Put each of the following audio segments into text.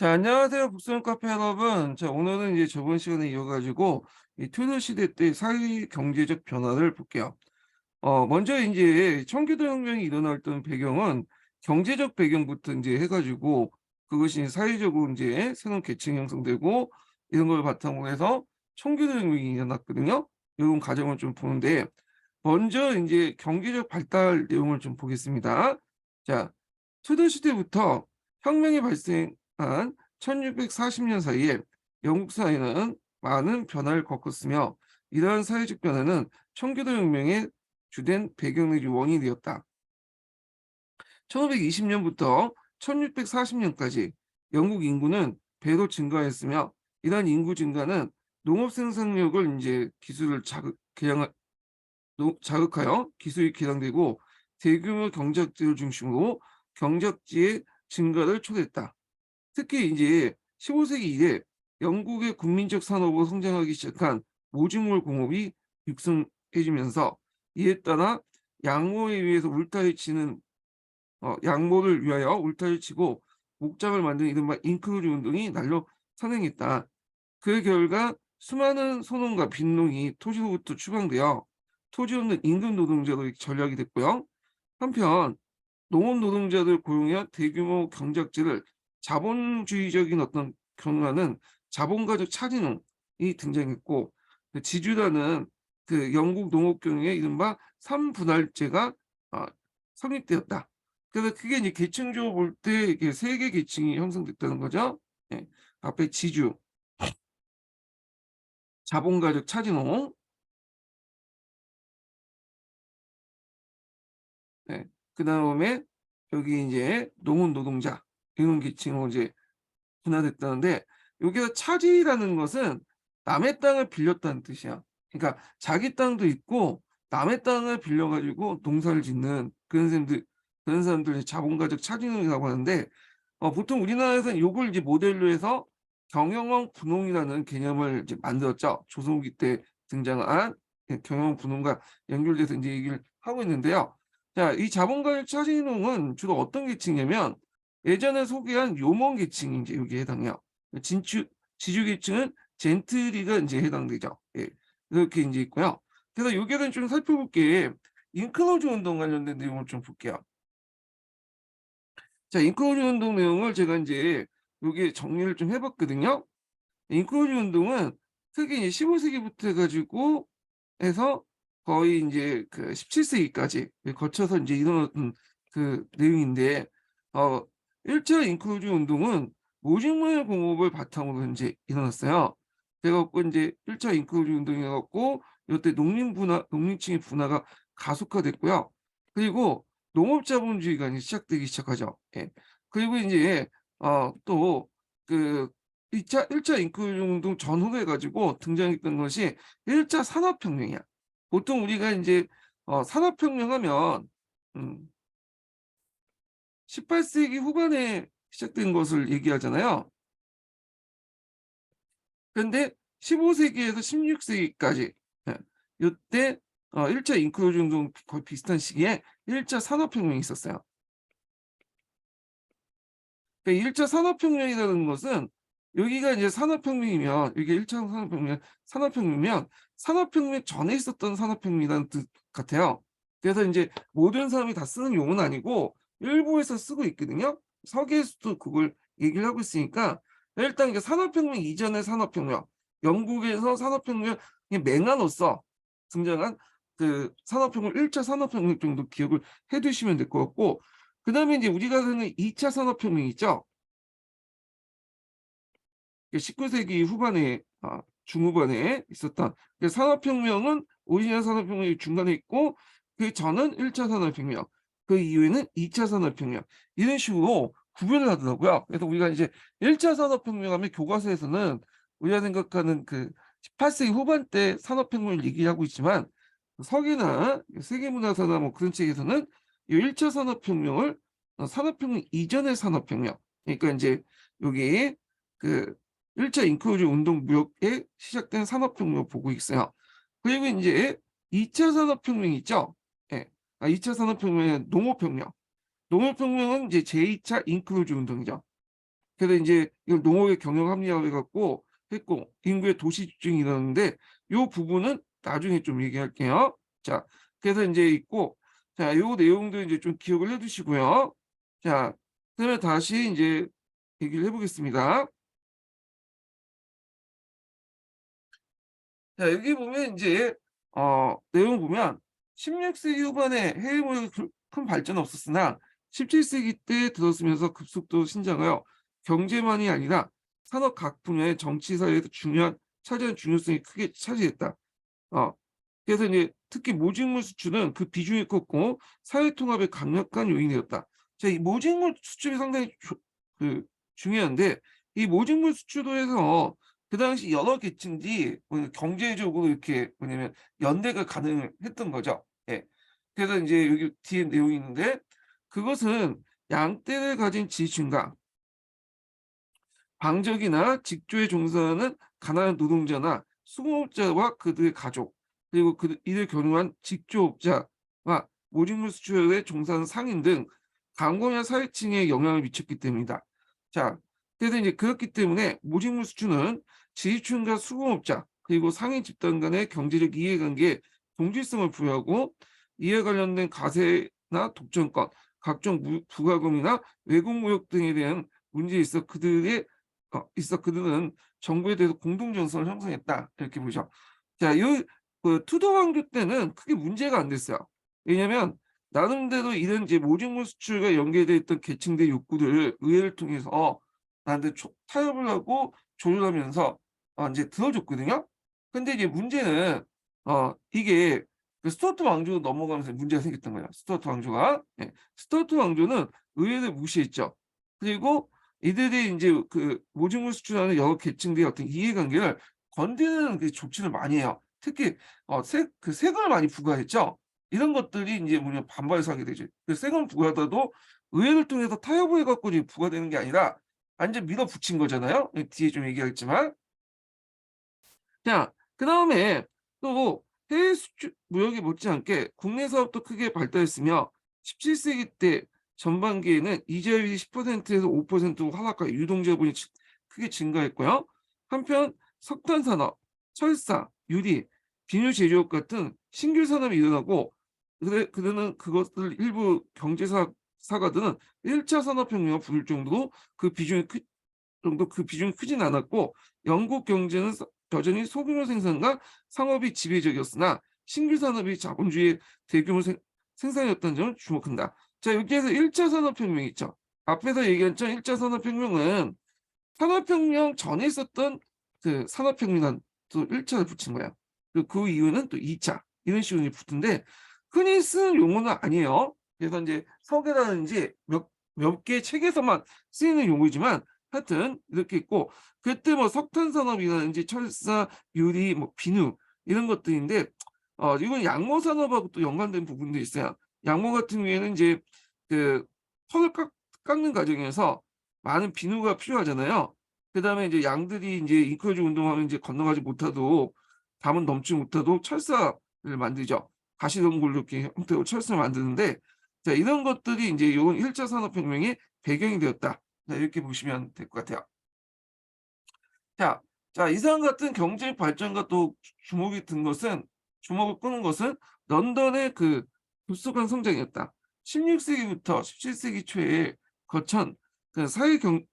자, 안녕하세요. 북스런 카페 여러분. 자, 오늘은 이제 저번 시간에 이어가지고 이 tudor 시대 때 사회 경제적 변화를 볼게요. 먼저 이제 청교도 혁명이 일어났던 배경은 경제적 배경부터 이제 해가지고 그것이 사회적으로 이제 새로운 계층이 형성되고 이런 걸 바탕으로 해서 청교도 혁명이 일어났거든요. 이런 과정을 좀 보는데 먼저 이제 경제적 발달 내용을 좀 보겠습니다. 자, tudor 시대부터 혁명이 발생한 1640년 사이에 영국 사회는 많은 변화를 겪었으며 이러한 사회적 변화는 청교도 혁명의 주된 배경 내지 원인이 되었다. 1520년부터 1640년까지 영국 인구는 배로 증가했으며 이러한 인구 증가는 농업 생산력을 이제 기술을 자극하여 기술이 개량되고 대규모 경작지를 중심으로 경작지의 증가를 초래했다. 특히 이제 15세기 이래 영국의 국민적 산업으로 성장하기 시작한 모직물 공업이 육성해지면서 이에 따라 양모에 의해서 울타리 치는 양모를 위하여 울타리를 치고 목장을 만드는 이른바 인클루즈 운동이 날로 선행했다. 그 결과 수많은 소농과 빈농이 토지로부터 추방되어 토지 없는 임금 노동자로 전락이 됐고요. 한편 농업 노동자들 고용해 대규모 경작지를 자본주의적인 어떤 경우와는 자본가족 차진농이 등장했고 지주라는 그 영국 농업 경영의 이른바 삼분할제가 어, 성립되었다. 그래서 그게 이제 계층적으로 볼 때 이게 세 개 계층이 형성됐다는 거죠. 예. 앞에 지주, 자본가족 차진농, 예. 그다음에 여기 이제 농업 노동자 이런 계층으로 이제 분화됐다는데 여기서 차지라는 것은 남의 땅을 빌렸다는 뜻이야. 그러니까 자기 땅도 있고 남의 땅을 빌려 가지고 농사를 짓는 그런 사람들 자본가적 차지농이라고 하는데 보통 우리나라에서는 요걸 이제 모델로 해서 경영형 분홍이라는 개념을 이제 만들었죠. 조선 후기 때 등장한 경영 분홍과 연결돼서 이제 얘기를 하고 있는데요. 자, 이 자본가적 차지농은 주로 어떤 계층이냐면 예전에 소개한 요몬 계층이 이제 여기에 해당해요. 지주 계층은 젠트리가 이제 해당되죠. 예. 이렇게 이제 있고요. 그래서 여기에는 좀 살펴볼 게 인클로즈 운동 관련된 내용을 좀 볼게요. 자, 인클로즈 운동 내용을 제가 이제 여기에 정리를 좀 해봤거든요. 인클로즈 운동은 크게 이제 15세기부터 해가지고 해서 거의 이제 그 17세기까지 거쳐서 이제 일어났던 그 내용인데, 어, 1차 인클루즈 운동은 모직물 공업을 바탕으로 이제 일어났어요. 그래갖고 이제 1차 인클루즈 운동이 해갖고 이때 농민층의 분화가 가속화됐고요. 그리고 농업자본주의가 이제 시작되기 시작하죠. 예. 그리고 이제 또 그 1차 인클루즈 운동 전후해 가지고 등장했던 것이 1차 산업혁명이야. 보통 우리가 인제 산업혁명 하면 음 18세기 후반에 시작된 것을 얘기하잖아요. 그런데 15세기에서 16세기까지 예 요때 1차 인클루전 운동 거의 비슷한 시기에 1차 산업혁명이 있었어요. 그러니까 1차 산업혁명이라는 것은 여기가 이제 산업혁명이면 이게 1차 산업혁명이면 산업혁명 전에 있었던 산업혁명이라는 뜻 같아요. 그래서 인제 모든 사람이 다 쓰는 용어는 아니고 일부에서 쓰고 있거든요. 서기에서도 그걸 얘기를 하고 있으니까 일단 이게 산업혁명 이전의 산업혁명, 영국에서 산업혁명의 맹아로서 등장한 그 산업혁명 1차 산업혁명 정도 기억을 해 두시면 될 것 같고 그다음에 인제 우리가 쓰는 2차 산업혁명 있죠? 그 19세기 후반에 중후반에 있었던 그 산업혁명은 오리지널 산업혁명이 중간에 있고 그 전은 1차 산업혁명, 그 이후에는 2차 산업혁명 이런 식으로 구별을 하더라고요. 그래서 우리가 이제 1차 산업혁명 하면 교과서에서는 우리가 생각하는 그 18세기 후반때 산업혁명을 얘기하고 있지만 서기나 세계문화사나 뭐 그런 책에서는 이 1차 산업혁명을 산업혁명 이전의 산업혁명 그러니까 인제 여기 그 1차 인클루전 운동 무역에 시작된 산업혁명을 보고 있어요. 그리고 인제 2차 산업혁명 있죠? 예. 2차 산업혁명은 농업혁명. 농업혁명은 이제 제2차 인클루전 운동이죠. 그래서 이제 이걸 농업의 경영 합리화해 갖고 했고 인구의 도시 집중이 일어났는데 요 부분은 나중에 좀 얘기할게요. 자, 그래서 이제 있고 자, 요 내용도 이제 좀 기억을 해 두시고요. 자, 그러면 다시 이제 얘기를 해 보겠습니다. 자, 여기 보면 이제 내용 보면 16세기 후반에 해외 무역에 큰 발전은 없었으나 17세기 때 들어서면서 급속도로 신장하여 경제만이 아니라 산업 각 분야의 정치 사회에서 차지하는 중요성이 크게 차지했다. 어, 그래서 이제 특히 모직물 수출은 그 비중이 컸고 사회 통합에 강력한 요인이었다. 자, 이 모직물 수출이 상당히 중요한데 이 모직물 수출로 해서 그 당시 여러 계층들이 경제적으로 이렇게 뭐냐면 연대가 가능했던 거죠. 예. 그래서 이제 여기 뒤에 내용이 있는데 그것은 양떼를 가진 지주층과 방적이나 직조에 종사하는 가난한 노동자나 수공업자와 그들의 가족 그리고 이를 겨누한 직조업자와 모직물 수출에 종사하는 상인 등 강권한 사회층에 영향을 미쳤기 때문이다. 자, 그래서 이제 그렇기 때문에 모직물 수출은 지주층과 수공업자 그리고 상인 집단 간의 경제적 이해관계에 동질성을 부여하고 이에 관련된 가세나 독점권, 각종 부가금이나 외국 무역 등에 대한 문제에 있어 그들은 정부에 대해서 공동 정서를 형성했다. 이렇게 보죠. 자, 투도 왕조 때는 크게 문제가 안 됐어요. 왜냐하면 나름대로 이런 이제 모직물 수출과 연계되어 있던 계층들의 욕구들을 의회를 통해서 나한테 타협을 하고 조율하면서 이제 들어줬거든요. 근데 이제 문제는 이게 그 스튜어트 왕조 넘어가면서 문제가 생겼던 거예요. 스튜어트 왕조가. 예. 스튜어트 왕조는 의회를 무시했죠. 그리고 이들이 이제 그 모직물 수출하는 여러 계층들의 어떤 이해관계를 건드리는 그 조치를 많이 해요. 특히 세금을 많이 부과했죠. 이런 것들이 이제 뭐냐 반발해서 하게 되죠. 그 세금 부과하다도 의회를 통해서 타협을 해갖고 지금 부과되는 게 아니라 완전 밀어붙인 거잖아요. 뒤에 좀 얘기하겠지만. 자, 그다음에 또 해외 수출 무역이 못지않게 국내 사업도 크게 발달했으며 17세기 때 전반기에는 이자율이 10%에서 5%로 하락하여 유동자본이 크게 증가했고요. 한편 석탄 산업, 철사, 유리, 비료 제조업 같은 신규 산업이 일어나고 그들은 그것들 일부 경제사가들은 1차 산업혁명과 부를 정도로 그 비중이 크진 않았고 영국 경제는 여전히 소규모 생산과 상업이 지배적이었으나 신규 산업이 자본주의의 대규모 생산이었다는 점을 주목한다. 자, 여기에서 1차 산업혁명 있죠. 앞에서 얘기했죠. 1차 산업혁명은 산업혁명 전에 있었던 그 산업혁명한 또 1차를 붙인 거야. 그 이유는 또 2차 이런 식으로 붙은데 흔히 쓰는 용어는 아니에요. 그래서 이제 서계라든지 몇 개 책에서만 쓰이는 용어이지만 하여튼 이렇게 있고 그때 뭐 석탄 산업이라든지 철사, 유리, 뭐 비누 이런 것들인데 이건 양모 산업하고 또 연관된 부분도 있어요. 양모 같은 경우에는 이제 그 털을 깎는 과정에서 많은 비누가 필요하잖아요. 그다음에 이제 양들이 이제 인크로즈 운동하면 이제 건너가지 못하도 담은 넘지 못하도 철사를 만들죠. 가시덤굴 이렇게 형태로 철사를 만드는데 자, 이런 것들이 이제 요건 1차 산업혁명의 배경이 되었다. 자, 이렇게 보시면 될 것 같아요. 자, 이상 같은 경제 발전과 또 주목을 끄는 것은 런던의 그 급속한 성장이었다. 16세기부터 17세기 초에 거천 그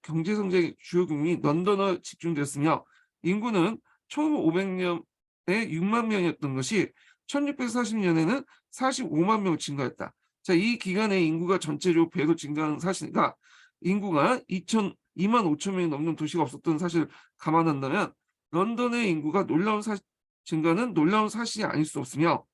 경제 성장의 주요 국민이 런던에 집중됐으며 인구는 1500년에 6만 명이었던 것이 1640년에는 45만 명 증가했다. 자, 이 기간에 인구가 전체적으로 배로 증가하는 사실과 인구가 2만 5천 명이 넘는 도시가 없었던 사실을 감안한다면 런던의 인구가 증가는 놀라운 사실이 아닐 수 없으며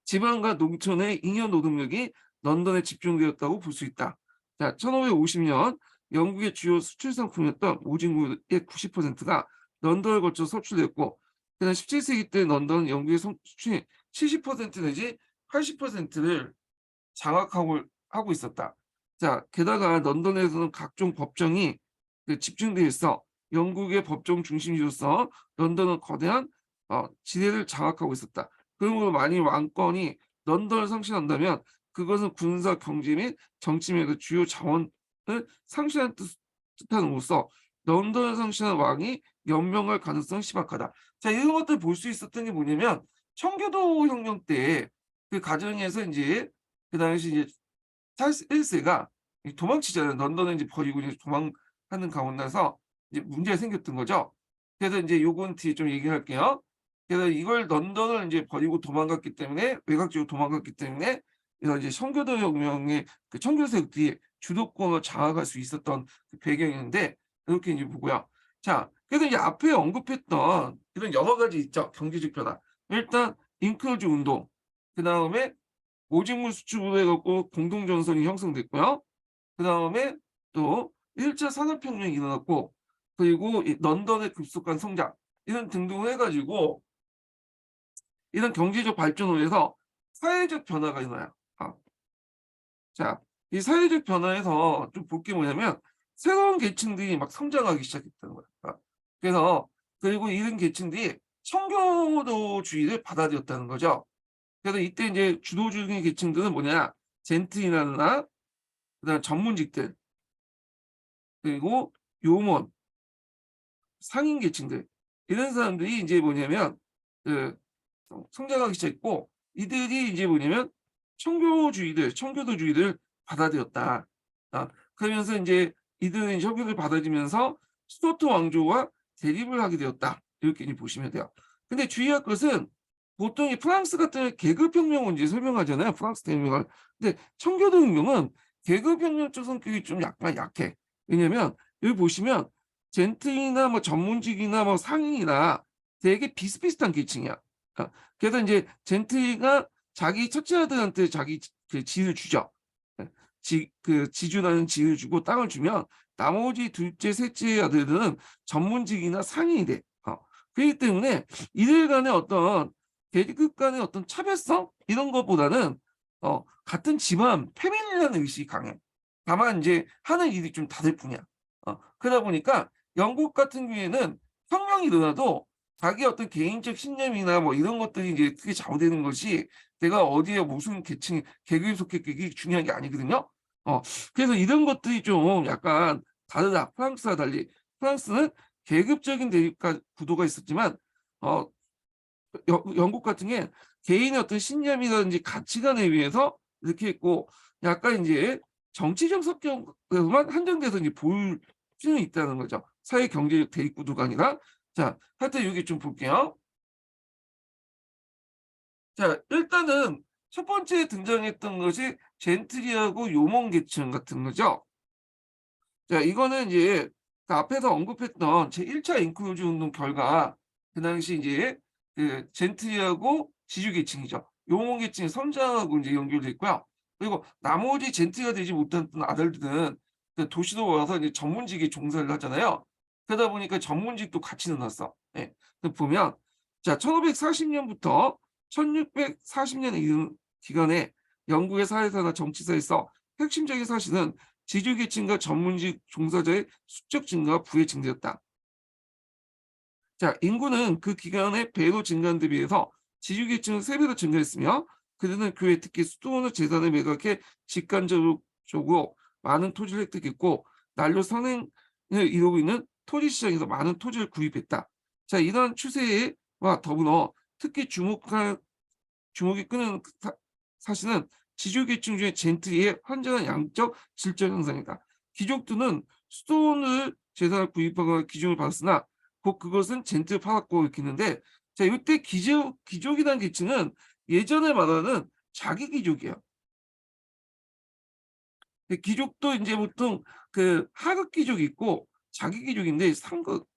지방과 농촌의 잉여 노동력이 런던에 집중되었다고 볼 수 있다. 자, 1550년 영국의 주요 수출 상품이었던 오징어의 90%가 런던을 거쳐 서출됐고 그다음 17세기 때 런던은 영국의 수출이 70% 내지 80%를 장악하고 있었다. 자, 게다가 런던에서는 각종 법정이 집중돼 있어 영국의 법정 중심지로서 런던은 거대한 지대를 장악하고 있었다. 그러므로 만일 왕권이 런던을 상실한다면 그것은 군사, 경제 및 정치 면에서 주요 자원을 상실한 뜻하는으로써 런던을 상실한 왕이 연명할 가능성이 희박하다. 자, 이런 것들 볼 수 있었던 게 뭐냐면 청교도 혁명 때 그 과정에서 이제 그 당시 이제 찰스 1세가 도망치잖아요. 런던을 이제 버리고 이제 도망하는 가운데서 이제 문제가 생겼던 거죠. 그래서 이제 요건 뒤에 좀 얘기할게요. 그래서 이걸 런던을 이제 버리고 도망갔기 때문에 외곽지로 도망갔기 때문에 이런 이제 청교도 혁명의 그 청교도 세력들이 주도권을 장악할 수 있었던 그 배경인데 이렇게 이제 보고요. 자, 그래서 이제 앞에 언급했던 이런 여러 가지 있죠. 경제적 변화. 일단 잉크로즈 운동, 그 다음에 오직물 수출을 해갖고 공동전선이 형성됐고요. 그 다음에 또 1차 산업혁명이 일어났고, 그리고 이 런던의 급속한 성장, 이런 등등을 해가지고, 이런 경제적 발전을 위해서 사회적 변화가 일어나요. 자, 이 사회적 변화에서 좀 볼 게 뭐냐면, 새로운 계층들이 막 성장하기 시작했다는 거예요. 그래서, 그리고 이런 계층들이 청교도주의를 받아들였다는 거죠. 그래서 이때 이제 주도적인 계층들은 뭐냐, 젠틀이나 그다음 전문직들, 그리고 요원, 상인 계층들, 이런 사람들이 이제 뭐냐면 그 성장하기 시작했고, 이들이 이제 뭐냐면 청교도주의를 받아들였다. 그러면서 이제 이들은 청교도를 받아들이면서 스투어트 왕조와 대립을 하게 되었다. 이렇게 이제 보시면 돼요. 근데 주의할 것은 보통 이 프랑스 같은 계급혁명을 이제 설명하잖아요. 프랑스 대혁명을. 근데 청교도혁명은 계급혁명적 성격이 좀 약간 약해. 왜냐면 여기 보시면 젠틀이나 뭐 전문직이나 뭐 상인이나 되게 비슷비슷한 계층이야. 그래서 이제 젠틀이가 자기 첫째 아들한테 자기 그 지를 주죠. 그 지주라는 지를 주고 땅을 주면 나머지 둘째, 셋째 아들들은 전문직이나 상인이 돼. 그렇기 때문에 이들 간의 어떤 계급 간의 어떤 차별성 이런 것보다는 같은 집안 패밀리라는 의식이 강해. 다만 이제 하는 일이 좀 다를 뿐이야. 그러다 보니까 영국 같은 경우에는 혁명이 일어나도 자기 어떤 개인적 신념이나 뭐 이런 것들이 이제 크게 좌우되는 것이 내가 어디에 무슨 계층 계급에 속했기 이게 중요한 게 아니거든요. 그래서 이런 것들이 좀 약간 다르다. 프랑스와 달리 프랑스는 계급적인 대립 구도가 있었지만 어 영국 같은 게 개인의 어떤 신념이라든지 가치관에 의해서 이렇게 했고 약간 이제 정치적 성격에만 한정돼서 이제 볼 필요는 있다는 거죠. 사회 경제적 대립 구도가 아니라. 자, 하여튼 여기 좀 볼게요. 자, 일단은 첫 번째 등장했던 것이 젠트리하고 요몬 계층 같은 거죠. 자, 이거는 이제 그 앞에서 언급했던 제1차 잉클루즈 운동 결과 그 당시 이제 그 젠트리하고 지주 계층이죠. 요몬 계층의 성장하고 이제 연결돼 있고요. 그리고 나머지 젠트리가 되지 못했던 아들들은 그 도시로 와서 이제 전문직에 종사를 하잖아요. 그러다 보니까 전문직도 같이 늘었어. 예. 보면 자, 1540년부터 1640년에 이르는 기간에 영국의 사회사나 정치사에서 핵심적인 사실은 지주계층과 전문직 종사자의 수적 증가가 부에 증대였다. 자, 인구는 그 기간에 배로 증가한 데 비해서 지주계층은 3배로 증가했으며 그들은 교회 특히 수도원의 재산을 매각해 직간접적으로 많은 토지를 획득했고 난로 선행을 이루고 있는 토지 시장에서 많은 토지를 구입했다. 자, 이러한 추세와 더불어 특히 주목이 끄는 사실은 지주계층 중에 젠트리의 환전한 양적 질적 현상이다. 귀족들은 수도원을 재산을 구입하거나 기증을 받았으나 곧 그것은 젠트를 팔았고 이렇게 있는데 자 이때 귀족이라는 계층은 예전에 말하는 자기 귀족이에요. 귀족도 이제 보통 그 하급 귀족이 있고 자기 귀족인데 상급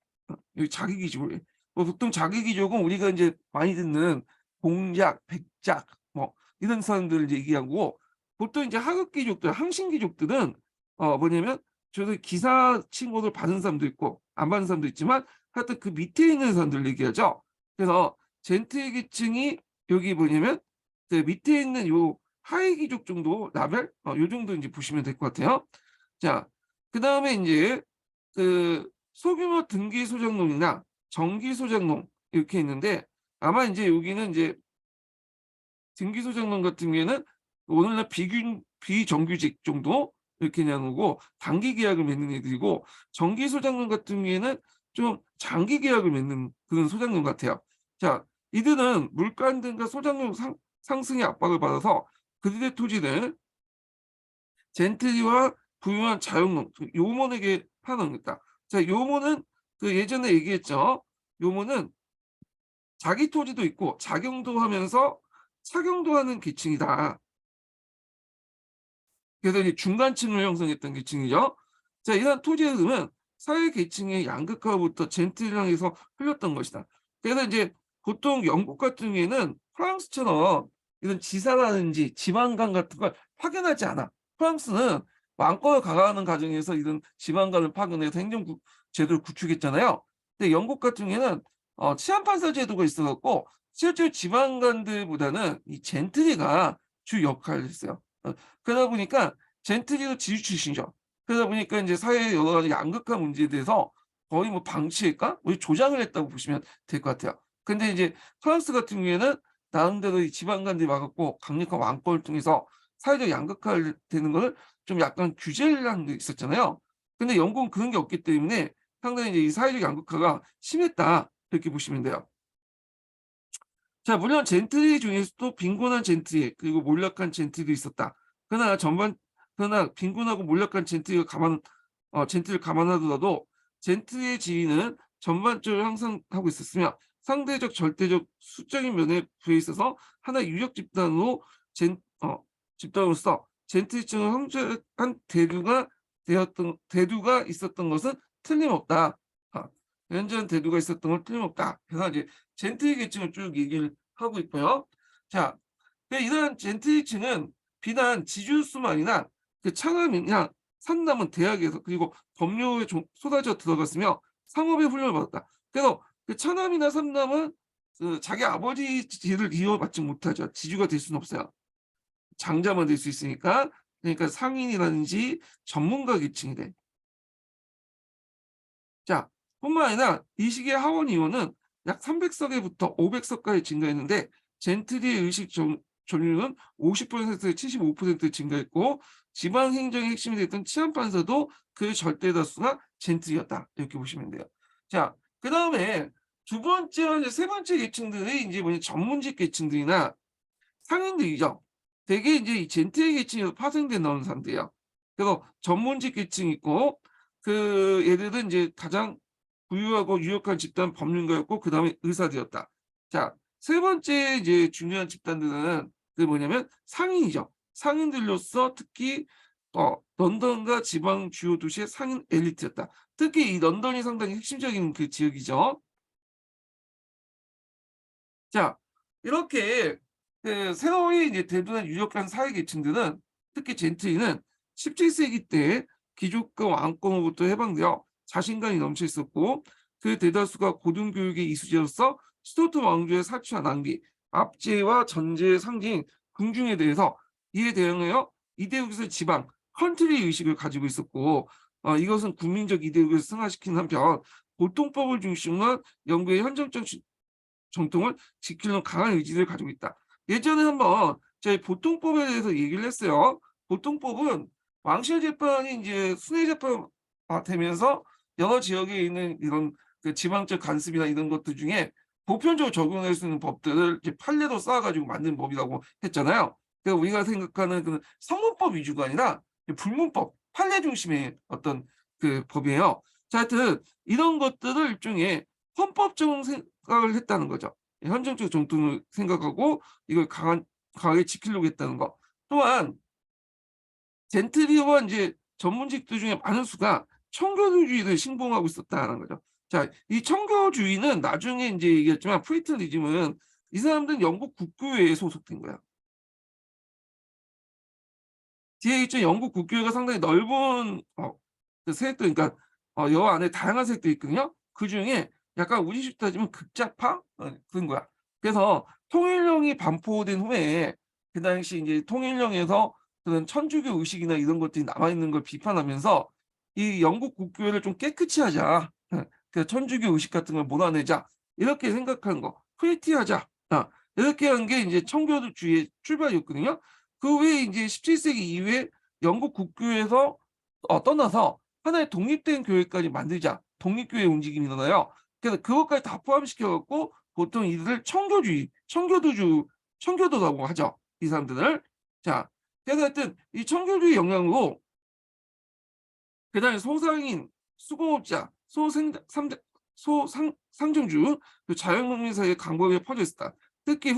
여기 자기 귀족 보통 자기 귀족은 우리가 이제 많이 듣는 공작, 백작 뭐 이런 사람들을 이제 얘기하고 보통 이제 하급 귀족들, 항신 귀족들은 뭐냐면 저도 기사 친구를 받은 사람도 있고 안 받은 사람도 있지만 하여튼 그 밑에 있는 사람들 얘기하죠. 그래서 젠트 계층이 여기 뭐냐면 그 밑에 있는 요 하위 귀족 정도 라벨 요 정도 이제 보시면 될 것 같아요. 자, 그다음에 이제 그 소규모 등기 소장농이나 정기 소장농 이렇게 있는데 아마 이제 여기는 이제 등기 소장농 같은 경우에는 오늘날 비정규직 정도 이렇게 나누고 단기 계약을 맺는 애들이고, 정기 소장농 같은 경우에는 좀 장기 계약을 맺는 그런 소장농 같아요. 자, 이들은 물가 등과 소장농 상승의 압박을 받아서 그들의 토지를 젠트리와 부유한 자영농, 요몬에게 파는 거다. 자, 요몬은 그 예전에 얘기했죠. 요몬은 자기 토지도 있고 작용도 하면서 착용도 하는 계층이다. 그래서 이제 중간층을 형성했던 계층이죠. 자, 이러한 토지의 흐름은 사회 계층의 양극화부터 젠틀을 향해서 흘렀던 것이다. 그래서 이제 보통 영국 같은 경우에는 프랑스처럼 이런 지사라든지 지방간 같은 걸 파견하지 않아. 프랑스는 왕권을 강화하는 과정에서 이런 지방간을 파견해서 행정 제도를 구축했잖아요. 근데 영국 같은 경우에는 치안판사 제도가 있어갖고 실제로 지방간들보다는 이 젠트리가 주 역할을 했어요. 그러다 보니까 젠트리도 지주 출신이죠. 그러다 보니까 이제 사회의 여러 가지 양극화 문제에 대해서 거의 뭐 방치했까? 뭐 조장을 했다고 보시면 될 것 같아요. 근데 이제 프랑스 같은 경우에는 나름대로 이 지방간들이 와갖고 강력한 왕권을 통해서 사회적 양극화를 되는 거를 좀 약간 규제를 한 게 있었잖아요. 근데 영국은 그런 게 없기 때문에 상당히 이제 이 사회적 양극화가 심했다. 이렇게 보시면 돼요. 자, 물론 젠트리 중에서도 빈곤한 젠트리 그리고 몰락한 젠트리도 있었다. 그러나 빈곤하고 몰락한 젠트리를 감안하더라도 젠트리의 지위는 전반적으로 향상하고 있었으며 상대적 절대적 수적인 면에 부여 있어서 하나의 유력 집단으로서 젠트리층을 형성한 대두가 있었던 것은 틀림없다. 연전 대두가 있었던 건 틀림없다. 그래서 이제 젠트리 계층을 쭉 얘기를 하고 있고요. 자, 이러한 젠트리층은 비단 지주수만 아니라 그 창업이나 산남은 대학에서 그리고 법률에 쏟아져 들어갔으며 상업의 훈련을 받았다. 그래서 그 차남이나 삼남은 그 자기 아버지 뒤를 이어받지 못하죠. 지주가 될 수는 없어요. 장자만 될 수 있으니까. 그러니까 상인이라든지 전문가 계층이 돼. 자, 뿐만 아니라 이 시기의 하원 의원은 약 300석에부터 500석까지 증가했는데 젠트리의 의식 점유율은 50%에서 75% 증가했고 지방 행정의 핵심이 됐던 치안판사도 그 절대 다수가 젠트리였다. 이렇게 보시면 돼요. 자, 그다음에 두 번째와 이제 세 번째 계층들이 이제 뭐냐 전문직 계층들이나 상인들이죠. 대개 이제 이 젠트리 계층에서 파생돼 나오는 사람들이에요. 그래서 전문직 계층이 있고 그 얘들은 이제 가장 부유하고 유력한 집단 법률가였고 그다음에 의사들이었다. 자, 세 번째 이제 중요한 집단들은 그 뭐냐면 상인이죠. 상인들로서 특히 런던과 지방 주요 도시의 상인 엘리트였다. 특히 이 런던이 상당히 핵심적인 그 지역이죠. 자, 이렇게 그 새로이 이제 대두한 유력한 사회 계층들은 특히 젠트리는 17세기 때 귀족과 왕권으로부터 해방되어 자신감이 넘쳐 있었고 그 대다수가 고등교육의 이수지로서 스투어트 왕조의 사치와 낭비, 압제와 전제의 상징인 궁중에 대해서 이에 대응하여 이데올로기에서 지방, 컨트리 의식을 가지고 있었고 이것은 국민적 이데올로기를 승화시키는 한편 보통법을 중심으로 한 영국의 헌정적 정통을 지키는 강한 의지를 가지고 있다. 예전에 한번 저희 보통법에 대해서 얘기를 했어요. 보통법은 왕실 재판이 이제 순회 재판 되면서 여러 지역에 있는 이런 그 지방적 간섭이나 이런 것들 중에 보편적으로 적용할 수 있는 법들을 이제 판례로 쌓아가지고 만든 법이라고 했잖아요. 그래서 우리가 생각하는 그 성문법 위주가 아니라 불문법, 판례 중심의 어떤 그 법이에요. 자, 하여튼 이런 것들을 일종의 헌법적인 생각을 했다는 거죠. 헌정적 정통을 생각하고 이걸 강하게 지키려고 했다는 거. 또한 젠트리와 이제 전문직들 중에 많은 수가 청교도주의를 신봉하고 있었다는 거죠. 자, 이 청교주의는 나중에 이제 얘기했지만 프리트리즘은 이 사람들은 영국 국교회에 소속된 거야. 뒤에 있죠. 영국 국교회가 상당히 넓은 그 세력들, 그러니까 여 안에 다양한 세력들이 있거든요. 그중에 약간 우리식으로 따지면 극좌파 그런 거야. 그래서 통일령이 반포된 후에 그 당시 이제 통일령에서 그런 천주교 의식이나 이런 것들이 남아 있는 걸 비판하면서 이 영국 국교회를 좀 깨끗이 하자. 그 천주교 의식 같은 걸 몰아내자. 이렇게 생각하는 거. 프리티하자. 이렇게 한 게 이제 청교도주의의 출발이었거든요. 그 외에 이제 17세기 이후에 영국 국교에서 떠나서 하나의 독립된 교회까지 만들자. 독립교회 움직임이 일어나요. 그래서 그것까지 다 포함시켜 갖고 보통 이들을 청교도라고 하죠. 이 사람들을. 자, 그래서 하여튼 이 청교도의 영향으로 그다음에 소상인, 수공업자, 상종주, 그 자영농민 사이에 강범위에 퍼져 있었다. 특히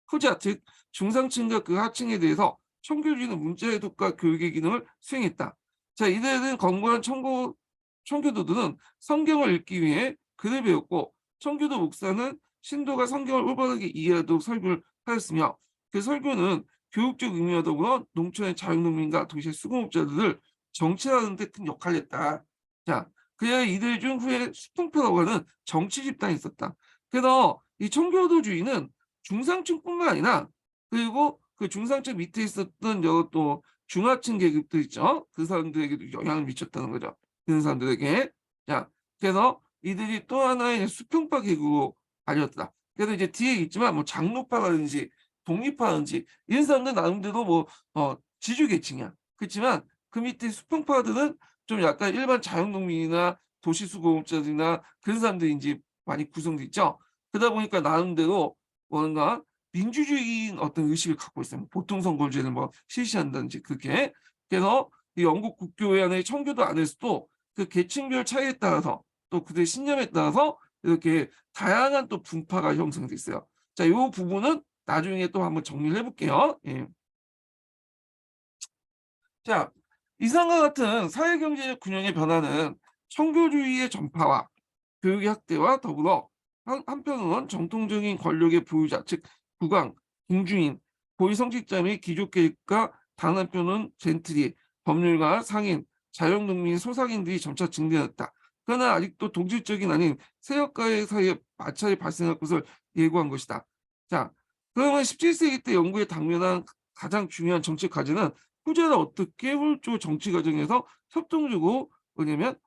후자 즉 중상층과 그 하층에 대해서 청교도주의는 문자 해독과 교육의 기능을 수행했다. 자, 이들은 건고한 청교도들은 성경을 읽기 위해 글을 배웠고 청교도 목사는 신도가 성경을 올바르게 이해하도록 설교를 하였으며 그 설교는 교육적 의미와 더불어 농촌의 자영농민과 도시의 수공업자들을 정치하는 데 큰 역할을 했다. 자, 그래야 이들 중 후에 수풍표라고 하는 정치 집단이 있었다. 그래서 이 청교도주의는 중상층뿐만 아니라 그리고 그 중상층 밑에 있었던 또 중하층 계급들 있죠. 그 사람들에게도 영향을 미쳤다는 거죠. 그런 사람들에게. 자, 그래서 이들이 또 하나의 수평파 계급으로 알렸다. 그래서 이제 뒤에 있지만 뭐 장로파라든지 독립파라든지 이런 사람들 나름대로 뭐 지주 계층이야. 그렇지만 그 밑에 수평파들은 좀 약간 일반 자영농민이나 도시수공업자들이나 그런 사람들이 이제 많이 구성돼 있죠. 그러다 보니까 나름대로 뭔가 민주주의인 어떤 의식을 갖고 있어요. 보통선거제를 뭐 실시한다든지 그렇게. 그래서 이 영국 국교회 안의 청교도 안에서도 그 계층별 차이에 따라서 또 그들의 신념에 따라서 이렇게 다양한 또 분파가 형성돼 있어요. 자, 이 부분은 나중에 또 한번 정리를 해볼게요. 예. 자, 이상과 같은 사회경제적 균형의 변화는 청교주의의 전파와 교육의 확대와 더불어 한편으로는 정통적인 권력의 보유자, 즉 국왕, 공주인, 고위성직자 및 귀족계급과 다른 한편은 젠틀리, 법률가, 상인, 자영농민, 소상인들이 점차 증대했다. 그러나 아직도 동질적인 아닌 세력가의 사이에 마찰이 발생할 것을 예고한 것이다. 자, 그러면 17세기 때 영국에 당면한 가장 중요한 정책 과제는 후자를 어떻게 훌조 정치 과정에서 협동적으로 뭐냐면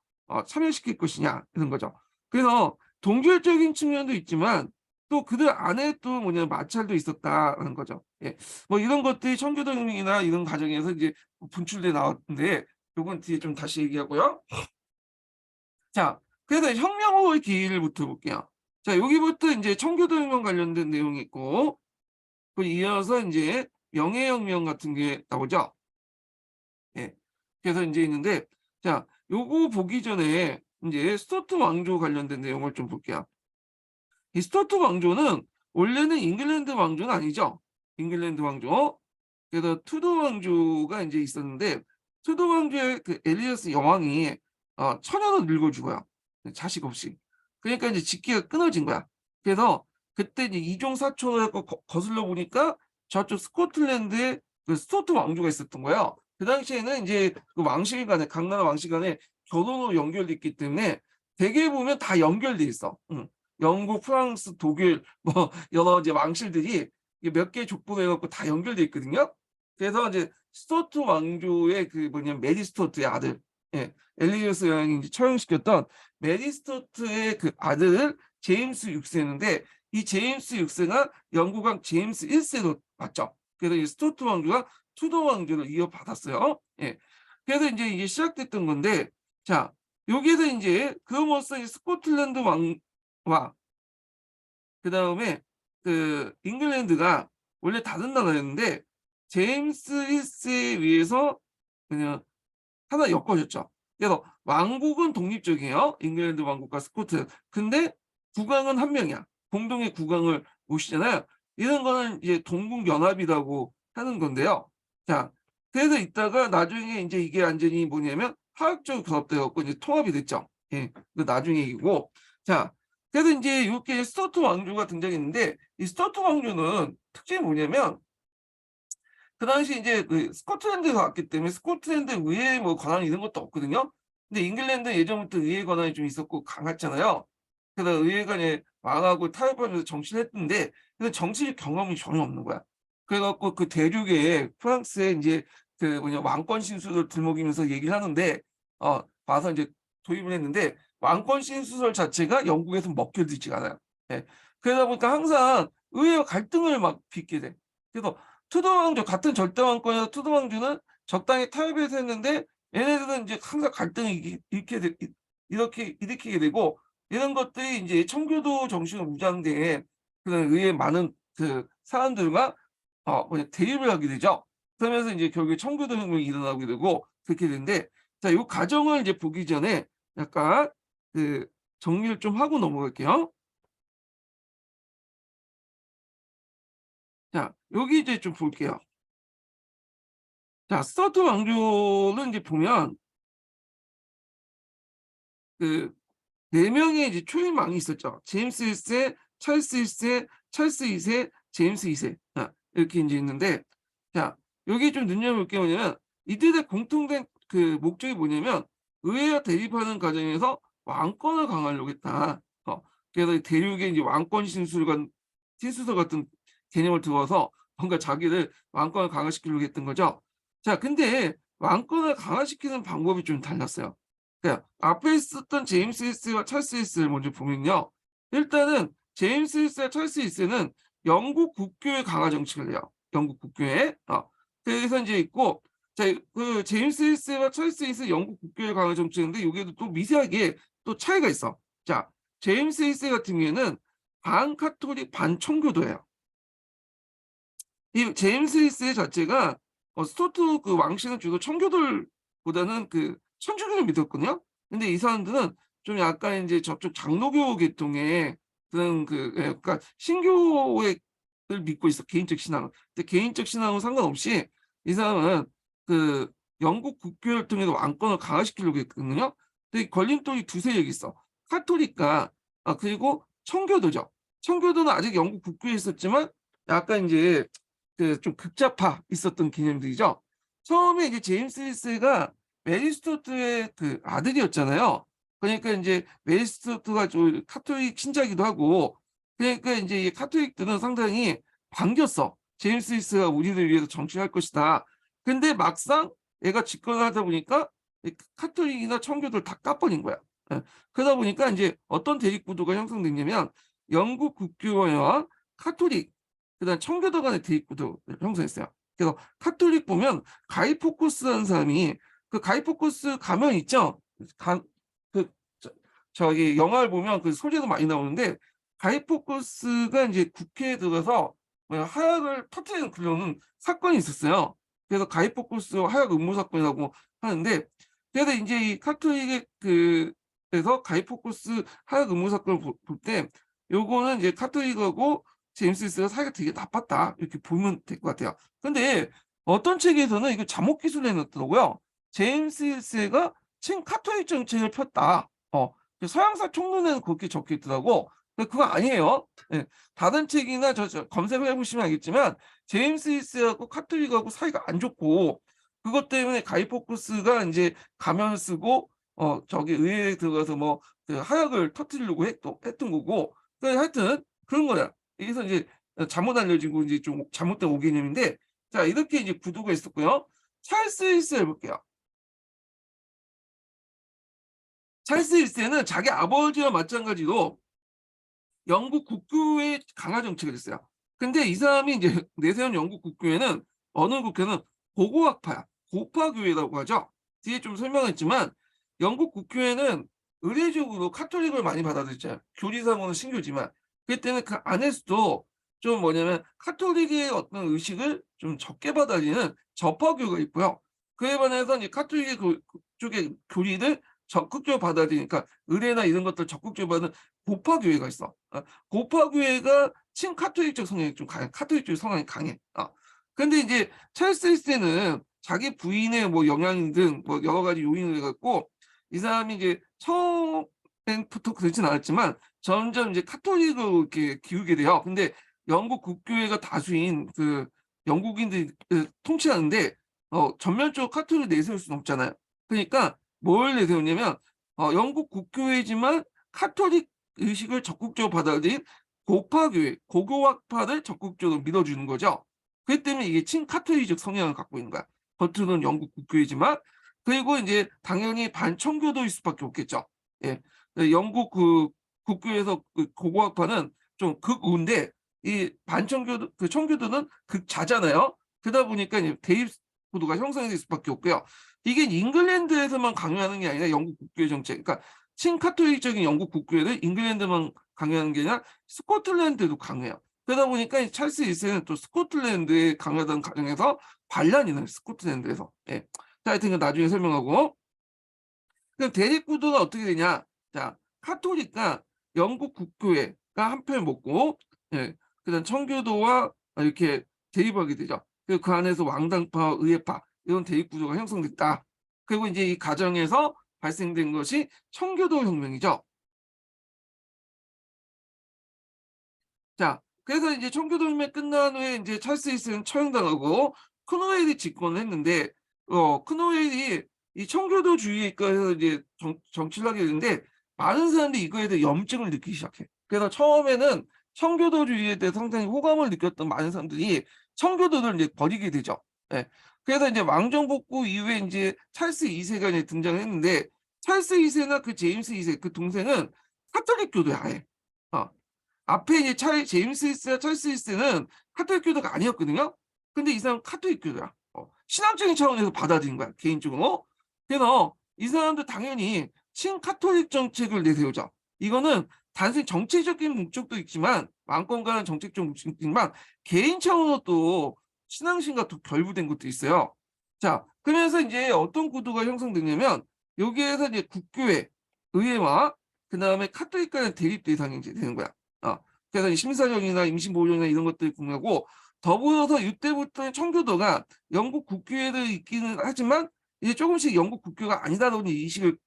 참여시킬 것이냐 이런 거죠. 그래서 동질적인 측면도 있지만 또 그들 안에 또 뭐냐 마찰도 있었다는 거죠. 예. 뭐 이런 것들이 청교도혁명이나 이런 과정에서 이제 분출돼 나왔는데 요건 뒤에 좀 다시 얘기하고요. 자, 그래서 혁명 후의 기일부터 볼게요. 자, 여기부터 이제 청교도혁명 관련된 내용이 있고 그 이어서 이제 명예혁명 같은 게 나오죠. 예. 그래서 이제 있는데 자, 요거 보기 전에 이제 스투어트 왕조 관련된 내용을 좀 볼게요. 이 스투어트 왕조는 원래는 잉글랜드 왕조는 아니죠. 잉글랜드 왕조. 그래서 투도 왕조가 이제 있었는데 투도 왕조의 그 엘리자스 여왕이 처녀로 늙어 죽어요. 자식 없이. 그러니까 이제 직계가 끊어진 거야. 그래서 그때 이제 이종 사촌을 해서 거슬러 보니까 저쪽 스코틀랜드에 그 스투어트 왕조가 있었던 거예요. 그 당시에는 이제 그 왕실 간에 각 나라 왕실 간에 결혼으로 연결돼 있기 때문에 대개 보면 다 연결돼 있어. 영국, 프랑스, 독일 뭐 여러 이제 왕실들이 몇 개 족보로 해갖고 다 연결돼 있거든요. 그래서 이제 스투어트 왕조의 그 뭐냐면 메리 스투어트의 아들, 예, 엘리자베스 여왕이 이제 처형시켰던 메리 스투어트의 그 아들을 제임스 6세인데 이 제임스 6세가 영국 왕 제임스 1세로 맞죠. 그래서 이 스투어트 왕조가 투도 왕조를 이어받았어요. 예. 그래서 이제 이게 시작됐던 건데, 자, 여기에서 이제 그로서 스코틀랜드 왕과 그 다음에 그 잉글랜드가 원래 다른 나라였는데 제임스 1세에 의해서 그냥 하나 엮어졌죠. 그래서 왕국은 독립적이에요. 잉글랜드 왕국과 스코틀랜드. 근데 국왕은 한 명이야. 공동의 국왕을 모시잖아요. 이런 거는 이제 동국연합이라고 하는 건데요. 자, 그래서 있다가 나중에 이제 이게 완전히 뭐냐면 화학적으로 결합되었고 이제 통합이 됐죠. 예, 그 나중에 얘기고. 자, 그래서 이제 이렇게 스투어트 왕조가 등장했는데 이 스투어트 왕조는 특징이 뭐냐면 그 당시 이제 그 스코틀랜드에서 왔기 때문에 스코틀랜드 의회 뭐 권한 이런 것도 없거든요. 근데 잉글랜드 예전부터 의회 권한이 좀 있었고 강했잖아요. 그래서 의회가 왕하고 타협하면서 정치를 했는데 근데 정치적 경험이 전혀 없는 거야. 그래갖고 그 대륙에 프랑스에 이제 그 뭐냐 왕권 신수를 들먹이면서 얘기를 하는데 와서 이제 도입을 했는데 왕권 신수설 자체가 영국에서 먹혀지지가 않아요. 예. 그러다 보니까 항상 의회와 갈등을 막 빚게 돼. 그래서 투도 왕조 같은 절대 왕권에서 투도 왕조는 적당히 타협해서 했는데 얘네들은 이제 항상 갈등을 이렇게 일으키게 되고 이런 것들이 이제 청교도 정신으로 무장된 그런 의회 많은 그 사람들과 대립을 하게 되죠. 그러면서 이제 결국에 청교도 혁명이 일어나게 되고 그렇게 되는데 자, 요 과정을 이제 보기 전에 약간 그 정리를 좀 하고 넘어갈게요. 자, 여기 이제 좀 볼게요. 자, 스튜어트 왕조는 이제 보면 그 네 명의 이제 초임 왕이 있었죠. 제임스 1 세, 찰스 1 세, 찰스 2 세, 제임스 2 세. 이렇게 인제 있는데 자, 여기 좀 눈여겨볼 게 뭐냐면 이들의 공통된 그 목적이 뭐냐면 의회와 대립하는 과정에서 왕권을 강화하려고 했다. 그래서 이 대륙의 이제 왕권 신수설 같은 개념을 두어서 뭔가 자기를 왕권을 강화시키려고 했던 거죠. 자, 근데 왕권을 강화시키는 방법이 좀 달랐어요. 그러니까 앞에 있었던 제임스 1 세와 찰스 1 세를 먼저 보면요. 일단은 제임스 1 세와 찰스 1 세는 영국 국교의 강화 정책을 해요. 영국 국교에. 그래서 인제 있고 자, 그 제임스 1 세와 찰스 1 세 영국 국교의 강화 정책인데 요게 또 미세하게 또 차이가 있어. 자, 제임스 1 세 같은 경우에는 반카톨릭 반청교도예요. 이 제임스 1 세 자체가 스투어트 그 왕실은 주로 청교도보다는 그 천주교를 믿었거든요. 근데 이 사람들은 좀 약간 인제 저쪽 장로교 계통의 그런 그러니까 신교의 을 믿고 있어, 개인적 신앙을. 근데 개인적 신앙은 상관없이 이 사람은 그 영국 국교를 통해서 왕권을 강화시키려고 했거든요. 근데 이 걸림돌이 두세 개 있어. 카톨릭과 그리고 청교도죠. 청교도는 아직 영국 국교에 있었지만 약간 인제 그 좀 극좌파 있었던 개념들이죠. 처음에 이제 제임스 1 세가 메리 스투어트의 그 아들이었잖아요. 그러니까 인제 메리 스투어트가 좀 카톨릭 신자이기도 하고 그러니까 인제 이 카톨릭들은 상당히 반겼어. '제임스 1 세가 우리를 위해서 정치할 것이다.' 근데 막상 얘가 집권을 하다 보니까 이 카톨릭이나 청교도를 다 까버린 거야. 예. 그러다 보니까 인제 어떤 대립 구도가 형성됐냐면 영국 국교회와 카톨릭 그다음에 청교도 간의 대립 구도를 형성했어요. 그래서 카톨릭 보면 가이 포커스라는 사람이 그 가이 포커스 가면 있죠? 가 그 저기 영화를 보면 그 소재도 많이 나오는데 가이 포커스가 인제 국회에 들어가서 하약을 터뜨리는 그런 사건이 있었어요. 그래서 가이 포커스 하약 음모 사건이라고 하는데 그래서 인제 이 카톨릭의 그래서 가이 포커스 하약 음모 사건을 볼 때 요거는 이제 '카톨릭하고 제임스 1 세가 사이가 되게 나빴다.' 이렇게 보면 될 것 같아요. 근데 어떤 책에서는 이거 잘못 기술해 놨더라고요. '제임스 1 세가 친카톨릭 정책을 폈다.' 그 서양사 총론에는 그렇게 적혀 있더라고. 근데 그거 아니에요. 예. 다른 책이나 검색을 해 보시면 알겠지만 제임스 1 세하고 카톨릭하고 사이가 안 좋고 그것 때문에 가이 포커스가 인제 가면을 쓰고 저기 의회에 들어가서 뭐 그 하약을 터뜨리려고 했던 거고 하여튼 그런 거야. 여기서 이제 잘못 알려지고 이제 좀 잘못된 오개념인데 자, 이렇게 이제 구도가 있었고요. 찰스 1 세 볼게요. 찰스 1 세는 자기 아버지와 마찬가지로 영국 국교의 강화 정책을 했어요. 근데 이 사람이 이제 내세운 영국 국교회는 어느 국회는 고고학파야. 고파교회라고 하죠. 뒤에 좀 설명했지만 영국 국교회는 의례적으로 카톨릭을 많이 받아들였잖아요. 교리상으로는 신교지만. 그렇기 때문에 그 안에서도 좀 뭐냐면 카톨릭의 어떤 의식을 좀 적게 받아들이는 저파교가 있고요. 그에 반해서 이제 카톨릭의 그쪽의 교리를 적극적으로 받아들이니까 의례나 이런 것들 적극적으로 받는 고파교회가 있어. 고파교회가 친카톨릭적 성향이 좀 강해. 카톨릭적 성향이 강해. 근데 이제 찰스 1 세는 자기 부인의 뭐 영향 등 뭐 여러 가지 요인을 해 갖고 이 사람이 이제 처음부터 그렇진 않았지만 점점 이제 카톨릭으로 이렇게 기우게 돼요. 근데 영국 국교회가 다수인 그 영국인들이 통치하는데 전면적으로 카톨릭을 내세울 수는 없잖아요. 그러니까 뭘 내세웠냐면 영국 국교회지만 카톨릭 의식을 적극적으로 받아들인 고파교회, 고교학파를 적극적으로 밀어주는 거죠. 그렇기 때문에 이게 친카톨릭적 성향을 갖고 있는 거야. 겉으로는 영국 국교이지만 그리고 인제 당연히 반청교도일 수밖에 없겠죠. 예. 영국 그 국교에서 그 고고학파는 좀 극우인데 이 반청교도 그 청교도는 극자잖아요. 그러다 보니까 이제 구도가 형성이 될 수밖에 없고요. 이게 잉글랜드에서만 강요하는 게 아니라 영국 국교의 정책, 그러니까 친카톨릭적인 영국 국교회를 잉글랜드만 강요하는 게 아니라 스코틀랜드도 강요해요. 그러다 보니까 찰스 1세는 또 스코틀랜드에 강요하던 과정에서 반란이 나요. 스코틀랜드에서. 예. 자, 하여튼 나중에 설명하고. 그럼 대립 구도가 어떻게 되냐? 자, 카톨릭과 영국 국교회가 한 편 먹고, 예, 그다음 청교도와 이렇게 대립하게 되죠. 그리고 그 안에서 왕당파, 의회파 이런 대립 구도가 형성됐다. 그리고 이제 이 과정에서 발생된 것이 청교도 혁명이죠. 자, 그래서 이제 청교도 혁명 끝난 후에 이제 찰스 1세는 처형당하고 크노웰이 집권을 했는데, 크노웰이 이 청교도주의과에서 이제 정치를 하게 되는데 많은 사람들이 이거에 대해 염증을 느끼기 시작해. 그래서 처음에는 청교도주의에 대해 상당히 호감을 느꼈던 많은 사람들이 청교도를 이제 버리게 되죠. 예. 그래서 이제 왕정 복구 이후에 이제 찰스 2세가 이제 등장했는데 찰스 2세나 그 제임스 2세 그 동생은 카톨릭 교도야, 아예. 어. 앞에 이제 제임스 1세와 찰스 1세는 카톨릭 교도가 아니었거든요. 근데 이 사람은 카톨릭 교도야. 신앙적인 차원에서 받아들인 거야, 개인적으로. 그래서 이 사람도 당연히 친카톨릭 정책을 내세우죠. 이거는 단순히 정치적인 목적도 있지만 왕권과는 정책적 목적도 있지만 개인 차원으로 또 신앙심과 또 결부된 것도 있어요. 자, 그러면서 이제 어떤 구도가 형성되냐면 여기에서 이제 국교회, 의회와 그 다음에 카톨릭 간의 대립 대상이 이제 되는 거야. 그래서 심사령이나 임신보호령이나 이런 것들이 궁하고 더불어서 이때부터 청교도가 영국 국교회를 있기는 하지만 이제 조금씩 영국 국교가 아니다라는 인식을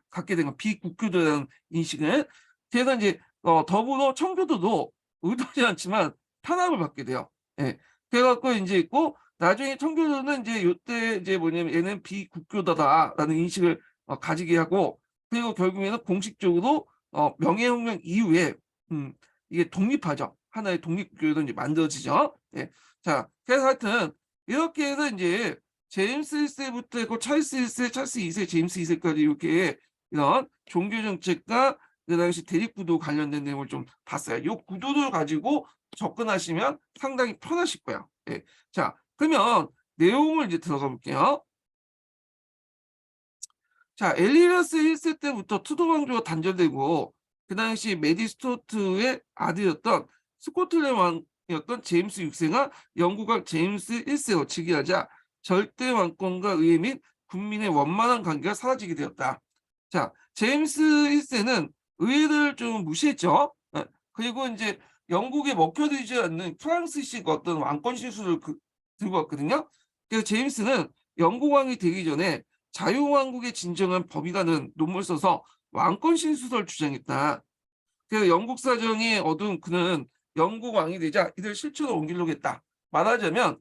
갖게 된 거, 비국교도라는 인식을. 그래서 이제 더불어 청교도도 의도하지 않지만 탄압을 받게 돼요. 예. 그래갖고 이제 있고 나중에 청교도는 이제 이때 이제 뭐냐면 얘는 비국교다라는 인식을 가지게 하고 그리고 결국에는 공식적으로 명예혁명 이후에 이게 독립하죠. 하나의 독립국교도 이제 만들어지죠. 예. 자, 그래서 하여튼 이렇게 해서 이제 제임스 1세부터 있고 찰스 1세, 찰스 2세, 제임스 2세까지 이렇게 이런 종교 정책과 그 당시 대립구도 관련된 내용을 좀 봤어요. 이 구도를 가지고 접근하시면 상당히 편하실 거예요. 예. 자, 그러면 내용을 이제 들어가 볼게요. 자, 엘리자베스 1세 때부터 투도 왕조가 단절되고 그 당시 메디 스투어트의 아들이었던 스코틀랜드 왕이었던 제임스 6세가 영국 왕 제임스 1세로 즉위하자 절대 왕권과 의회 및 국민의 원만한 관계가 사라지게 되었다. 자, 제임스 1세는 의회를 좀 무시했죠. 그리고 이제 영국에 먹혀들지 않는 프랑스식 어떤 왕권 실수를 들고 왔거든요. 그래서 제임스는 영국 왕이 되기 전에 자유왕국의 진정한 법이라는 논문을 써서 왕권 신수설을 주장했다. 그래서 영국 사정이 어두운 그는 영국 왕이 되자 이들 실천으로 옮기려고 했다. 말하자면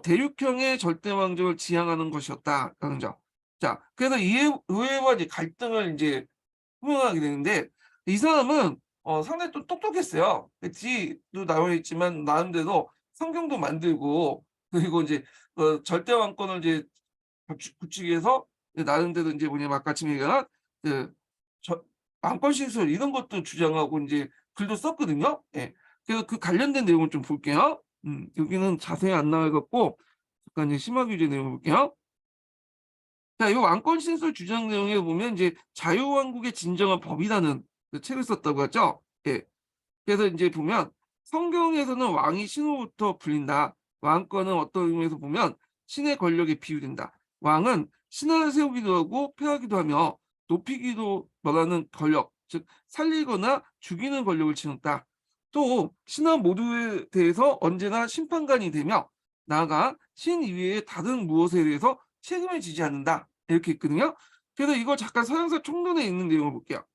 대륙형의 절대 왕정을 지향하는 것이었다라는 점. 자, 그래서 의회와 이제 갈등을 이제 호명하게 되는데 이 사람은 상당히 또 똑똑했어요. 뒤도 나와 있지만 나름대로 성경도 만들고 그리고 이제 절대 왕권을 이제 구축 위해서 나름대로 이제 뭐냐면 아까 지금 얘기한 그 왕권 신설 이런 것도 주장하고 이제 글도 썼거든요. 예. 그래서 그 관련된 내용을 좀 볼게요. 여기는 자세히 안 나와갖고 잠깐 이제 심화 규제 내용 볼게요. 자, 이 왕권 신설 주장 내용에 보면 이제 자유왕국의 진정한 법이라는 그 책을 썼다고 하죠. 예. 그래서 이제 보면 성경에서는 왕이 신으로부터 불린다. 왕권은 어떤 의미에서 보면 신의 권력에 비유된다. 왕은 신하를 세우기도 하고 폐하기도 하며 높이기도 말하는 권력, 즉 살리거나 죽이는 권력을 지녔다. 또 신하 모두에 대해서 언제나 심판관이 되며 나아가 신 이외의 다른 무엇에 대해서 책임을 지지 않는다. 이렇게 있거든요. 그래서 이거 잠깐 서양사 총론에 있는 내용을 볼게요.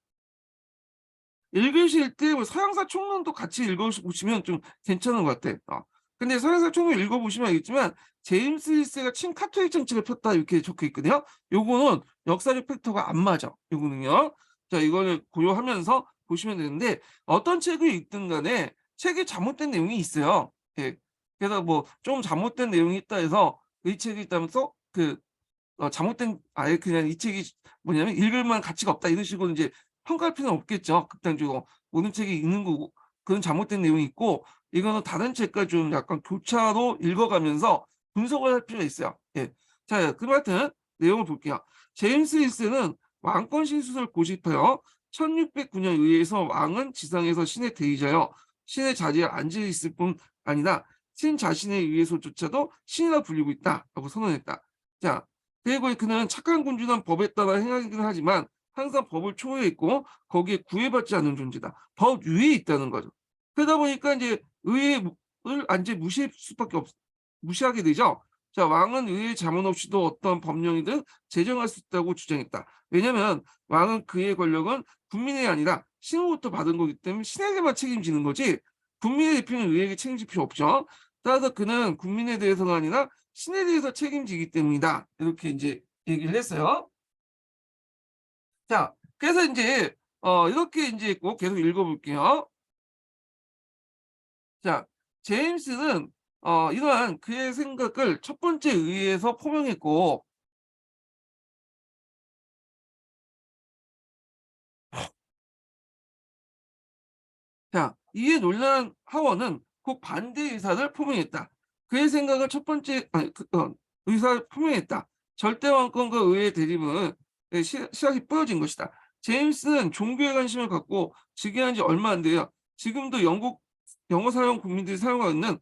읽으실 때 서양사 총론도 같이 읽어보시면 좀 괜찮은 것 같아. 근데 서양사 총론 읽어보시면 알겠지만 제임스 1세가 친카톨릭 정책을 폈다 이렇게 적혀 있거든요. 요거는 역사적 팩터가 안 맞아. 요거는요. 자, 이거를 고려하면서 보시면 되는데 어떤 책을 읽든 간에 책에 잘못된 내용이 있어요. 예. 그래서 뭐 좀 잘못된 내용이 있다 해서 이 책이 있다면서 잘못된 아예 그냥 이 책이 뭐냐면 읽을 만한 가치가 없다 이런 식으로 이제 평가할 필요는 없겠죠. 극단적으로 모든 책이 있는 거고 그런 잘못된 내용이 있고 이거는 다른 책과 좀 약간 교차로 읽어가면서 분석을 할 필요가 있어요. 예. 자, 그 같은 내용을 볼게요. 제임스 1세는 왕권 신수를 고집하여 1609년 의회에서 왕은 지상에서 신의 대의자여 신의 자리에 앉아 있을 뿐 아니라 신 자신의 의회소조차도 신이라 불리고 있다라고 선언했다. 자, 그리고 그는 착한 군주는 법에 따라 행하긴 하지만 항상 법을 초월해 있고 거기에 구애받지 않는 존재다. 법 위에 있다는 거죠. 그러다 보니까 이제 의회를 완전히 무시하게 되죠. 자, 왕은 의회 자문 없이도 어떤 법령이든 제정할 수 있다고 주장했다. 왜냐하면 왕은 그의 권력은 국민이 아니라 신으로부터 받은 거기 때문에 신에게만 책임지는 거지 국민의 대표는 의회에게 책임질 필요 없죠. 따라서 그는 국민에 대해서가 아니라 신에 대해서 책임지기 때문이다. 이렇게 이제 얘기를 했어요. 자, 그래서 이제 이렇게 이제 있고 계속 읽어볼게요. 자, 제임스는 이러한 그의 생각을 첫 번째 의회에서 포명했고, 자, 이에 놀란 하원은 곧 반대 의사를 포명했다. 그의 생각을 첫 번째 의사를 포명했다. 절대왕권과 의회 대립은 씨앗이 뿌려진 것이다. 제임스는 종교에 관심을 갖고 즉위한 지 얼마 안 돼요. 지금도 영국 영어 사용 국민들이 사용하고 있는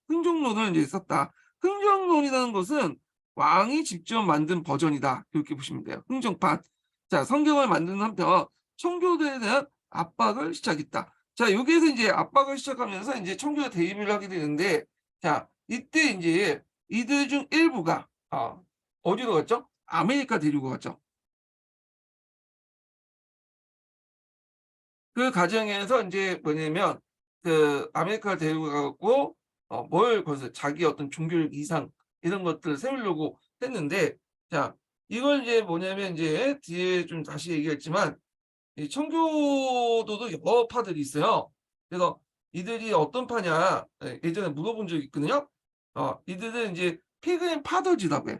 흥정론을 이제 썼다. 흥정론이라는 것은 왕이 직접 만든 버전이다. 이렇게 보시면 돼요. 흥정판. 자, 성경을 만드는 한편 청교도에 대한 압박을 시작했다. 자, 여기에서 이제 압박을 시작하면서 이제 청교도 대입을 하게 되는데, 자, 이때 이제 이들 중 일부가 어디로 갔죠? 아메리카 대륙으로 갔죠. 그 과정에서 이제 뭐냐면 그 아메리카 대륙에 가고 뭘 거기서 자기 어떤 종교적 이상 이런 것들을 세우려고 했는데, 자, 이걸 이제 뭐냐면 이제 뒤에 좀 다시 얘기했지만 이 청교도도 여러 파들이 있어요. 그래서 이들이 어떤 파냐 예전에 물어본 적이 있거든요. 이들은 이제 피그앤 파더즈라고 해.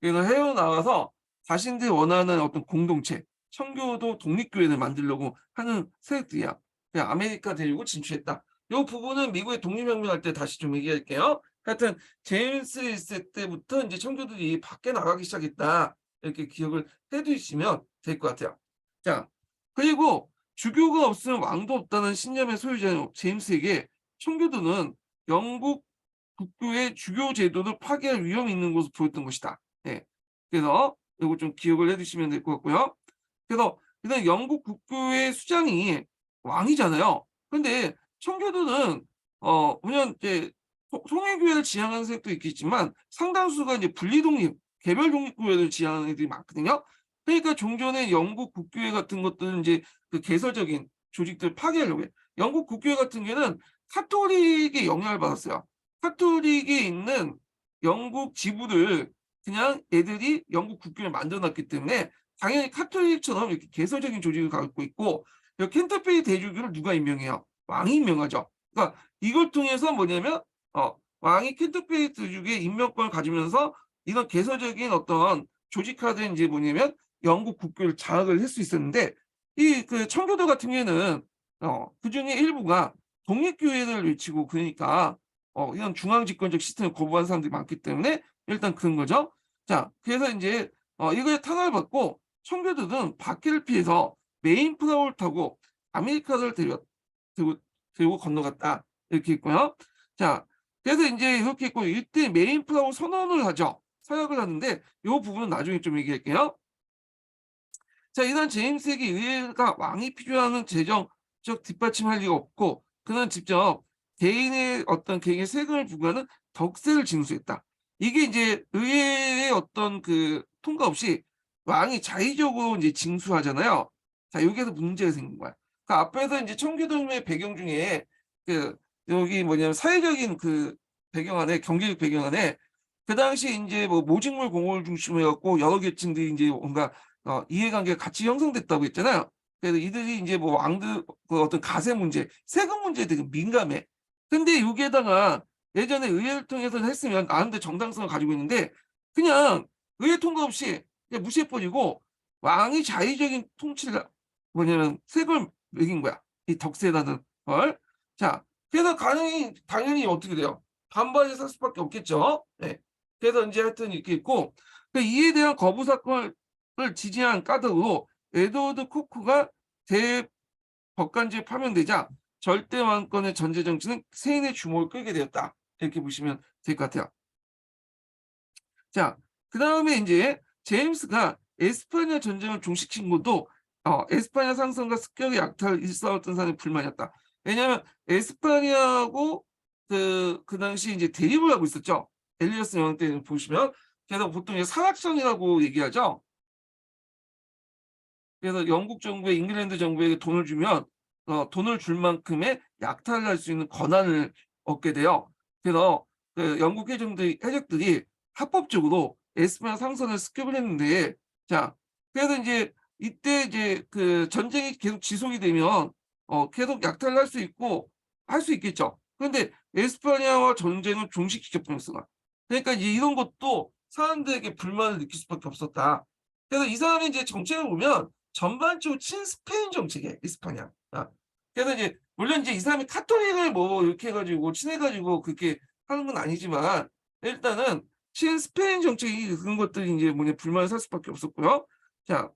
그래서 해외로 나와서 자신들이 원하는 어떤 공동체, 청교도 독립교회를 만들려고 하는 세력들이야. 그냥 아메리카 대륙을 진출했다. 이 부분은 미국의 독립혁명할 때 다시 좀 얘기할게요. 하여튼 제임스 1세 때부터 이제 청교도들이 밖에 나가기 시작했다. 이렇게 기억을 해두시면 될 것 같아요. 자, 그리고 주교가 없으면 왕도 없다는 신념의 소유자인 제임스에게 청교도는 영국 국교의 주교 제도를 파괴할 위험이 있는 것으로 보였던 것이다. 예. 그래서 이거 좀 기억을 해두시면 될 것 같고요. 그래서 일단 영국 국교의 수장이 왕이잖아요. 근데 청교도는 물론 이제 송해교회를 지향하는 세력도 있겠지만 상당수가 이제 분리독립, 개별 독립교회를 지향하는 애들이 많거든요. 그러니까 종전에 영국 국교회 같은 것들은 이제 그 개설적인 조직들 파괴하려고 해요. 영국 국교회 같은 경우에는 카톨릭의 영향을 받았어요. 카톨릭에 있는 영국 지부를 그냥 애들이 영국 국교를 만들어놨기 때문에 당연히 카톨릭처럼 이렇게 개설적인 조직을 갖고 있고 켄터베리 대주교를 누가 임명해요? 왕이 임명하죠. 그러니까 이걸 통해서 뭐냐면 왕이 켄터베리 대주교의 임명권을 가지면서 이런 개설적인 어떤 조직화된 이제 뭐냐면 영국 국교를 장악을 할 수 있었는데 이 그 청교도 같은 경우에는 그중에 일부가 독립교회를 외치고 그러니까 이런 중앙집권적 시스템을 거부하는 사람들이 많기 때문에 일단 그런 거죠. 자, 그래서 이제 이거에 탄압을 받고 청교도는 박해를 피해서 메인프라우를 타고 아메리카를 들고, 들고 건너갔다. 이렇게 있고요. 자, 그래서 이제 이렇게 있고 이때 메인프라우 선언을 하죠. 서약을 하는데 이 부분은 나중에 좀 얘기할게요. 자, 이런 제임스에게 의회가 왕이 필요한 재정적 뒷받침할 리가 없고 그는 직접 개인의 어떤 개인의 세금을 부과하는 덕세를 징수했다. 이게 이제 의회의 어떤 그 통과 없이 왕이 자의적으로 이제 징수하잖아요. 자, 여기에서 문제가 생긴 거야. 그 앞에서 이제 청교도의 배경 중에 그 여기 뭐냐면 사회적인 그 배경 안에 경제적 배경 안에 그 당시 이제 뭐 모직물 공업을 중심으로 해갖고 여러 계층들이 이제 뭔가 이해관계가 같이 형성됐다고 했잖아요. 그래서 이들이 이제 뭐 왕들 그 어떤 가세 문제, 세금 문제에 되게 민감해. 근데 여기에다가 예전에 의회를 통해서 했으면 나름대로 정당성을 가지고 있는데 그냥 의회 통과 없이 그냥 무시해버리고 왕이 자의적인 통치를 뭐냐면 세금을 매긴 거야. 이 덕세라는 걸. 자, 그래서 당연히 어떻게 돼요? 반발이 설 수밖에 없겠죠. 네. 그래서 이제 하여튼 이렇게 있고, 이에 대한 거부 사건을 지지한 까닭으로 에드워드 코크가 대법관제에 파면되자 절대 왕권의 전제 정치는 세인의 주목을 끌게 되었다. 이렇게 보시면 될 것 같아요. 자, 그 다음에 이제 제임스가 에스파냐 전쟁을 종식시킨 것도 에스파냐 상선과 습격의 약탈을 일삼았던 사람이 불만이었다. 왜냐하면 에스파냐하고 그 당시 이제 대립을 하고 있었죠. 엘리어스 여왕 때 보시면. 그래서 보통 이제 산악전이라고 얘기하죠. 그래서 영국 정부에 잉글랜드 정부에게 돈을 주면 돈을 줄 만큼의 약탈을 할 수 있는 권한을 얻게 돼요. 그래서 그 영국 해적들이 합법적으로 에스파냐 상선을 습격을 했는데, 자, 그래서 이제 이때 이제 그 전쟁이 계속 지속이 되면 계속 약탈을 할 수 있고 할 수 있겠죠. 그런데 에스파냐와 전쟁을 종식시켜버렸어. 그러니까 이제 이런 것도 사람들에게 불만을 느낄 수밖에 없었다. 그래서 이 사람이 이제 정책을 보면 전반적으로 친스페인 정책이에요, 에스파냐. 그래서 이제 물론 이제 이 사람이 카톨릭을 뭐 이렇게 해가지고 친해가지고 그렇게 하는 건 아니지만, 일단은 친스페인 정책이 그런 것들이 이제 뭐냐 불만을 살 수밖에 없었고요. 자,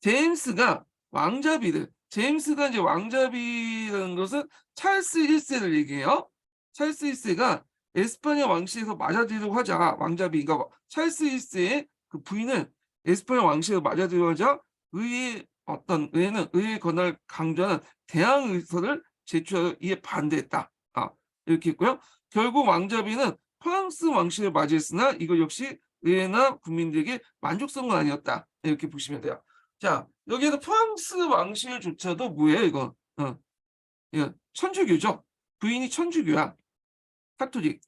제임스가 이제 왕자비라는 것은 찰스 1세를 얘기해요. 찰스 1세가 에스파냐 왕실에서 맞아들이려고 하자, 왕자비가 찰스 1세의 그 부인은 에스파냐 왕실에서 맞아들이려고 하자 의회는 의회 권한을 강조하는 대항 의서를 제출하여 이에 반대했다. 이렇게 있고요. 결국 왕자비는 프랑스 왕실을 맞이했으나 이것 역시 의회나 국민들에게 만족스러운 건 아니었다. 이렇게 보시면 돼요. 자, 여기에서 프랑스 왕실조차도 뭐예요, 이거? 이거 천주교죠. 부인이 천주교야. 카톨릭.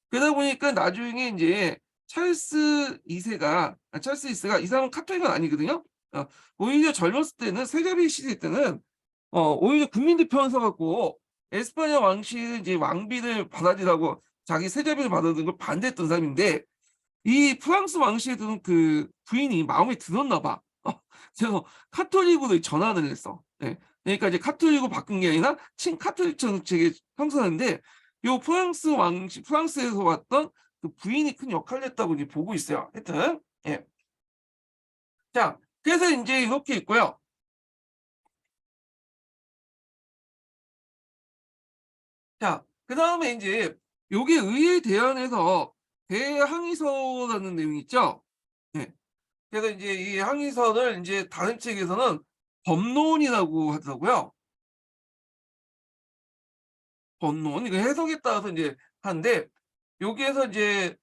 그러다 보니까 나중에 이제 찰스 2세가 이 사람은 카톨릭은 아니거든요. 오히려 젊었을 때는 세자비 시대 때는 오히려 국민들 편 서갖고 에스파냐 왕실 이제 왕비를 받아들이라고 자기 세자비를 받아들이는 걸 반대했던 사람인데, 이 프랑스 왕실에 든 그 부인이 마음에 들었나 봐. 그래서 카톨릭으로 전환을 했어. 네. 그러니까 이제 카톨릭으로 바꾼 게 아니라 친카톨릭 정책에 형성하는데, 요 프랑스에서 왔던 그 부인이 큰 역할을 했다고 이제 보고 있어요. 하여튼, 예. 자, 그래서 이제 이렇게 있고요. 자, 그 다음에 이제 요게 의회 대안에서 대항의서라는 내용이 있죠. 예. 그래서 이제 이 항의서를 이제 다른 책에서는 법론이라고 하더라고요. 법론. 이거 해석에 따라서 이제 하는데, 여기에서 이제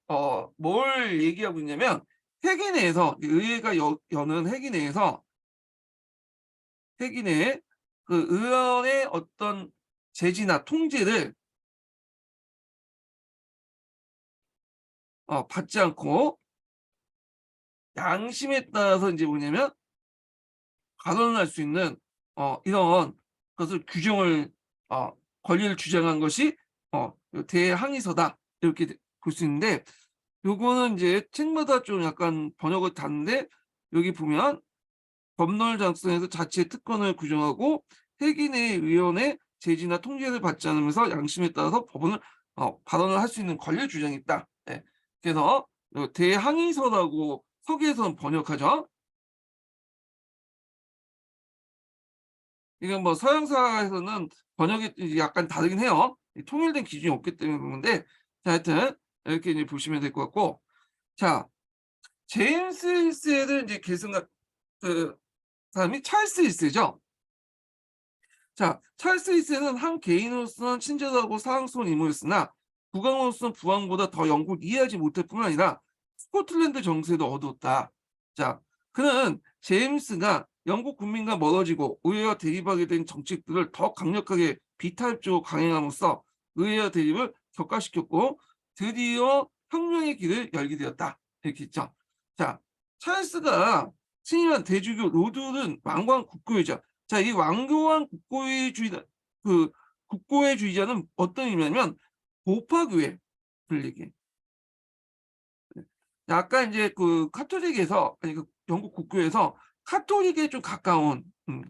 뭘 얘기하고 있냐면, 회기 내에서 의회가 여는 회기 내에서 회기 내에 그 의원의 어떤 제지나 통제를 받지 않고 양심에 따라서 이제 뭐냐면 발언할 수 있는 이런 것을 규정을 권리를 주장한 것이 대항의서다, 이렇게 볼 수 있는데, 요거는 이제 책마다 좀 약간 번역을 다른데, 여기 보면 법률 작성에서 자치의 특권을 규정하고 회기 내 의원의 제지나 통제를 받지 않으면서 양심에 따라서 법원을 발언을 할 수 있는 권리를 주장했다. 예. 그래서 대항의서라고 서기에서는 번역하죠. 이건 뭐 서양사에서는 번역이 약간 다르긴 해요. 통일된 기준이 없기 때문에 그런데, 자, 하여튼 이렇게 이제 보시면 될 것 같고, 자, 제임스 1세를 이제 계승한 그 사람이 찰스 1세죠. 자, 찰스 1세는 한 개인으로서는 친절하고 사랑스러운 인물이었으나 국왕으로서는 부왕보다 더 영국을 이해하지 못할 뿐만 아니라 스코틀랜드 정세도 어두웠다. 자, 그는 제임스가 영국 국민과 멀어지고 의회와 대립하게 된 정책들을 더 강력하게 비타협적으로 강행함으로써 의회와 대립을 격화시켰고 드디어 혁명의 길을 열게 되었다. 이렇게 있죠. 자, 찰스가 신임한 대주교 로드는 왕관 국고이자, 자, 이 왕교황 국고회주의자는 어떤 의미냐면 보파교회 분리기. 약간 이제 그 카톨릭에서, 아니 그 영국 국교에서 카톨릭에 좀 가까운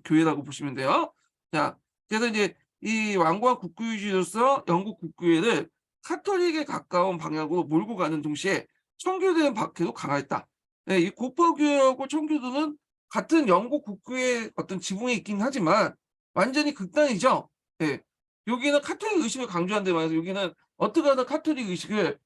교회라고 보시면 돼요. 자, 그래서 이제 이 완고한 국교주의로서 영국 국교회를 카톨릭에 가까운 방향으로 몰고 가는 동시에 청교도의 박해도 강화했다. 예, 이 고퍼교회하고 청교도는 같은 영국 국교의 어떤 지붕에 있긴 하지만 완전히 극단이죠. 예. 여기는 카톨릭 의식을 강조한데 말해서 여기는 어떻게 하든 카톨릭 의식을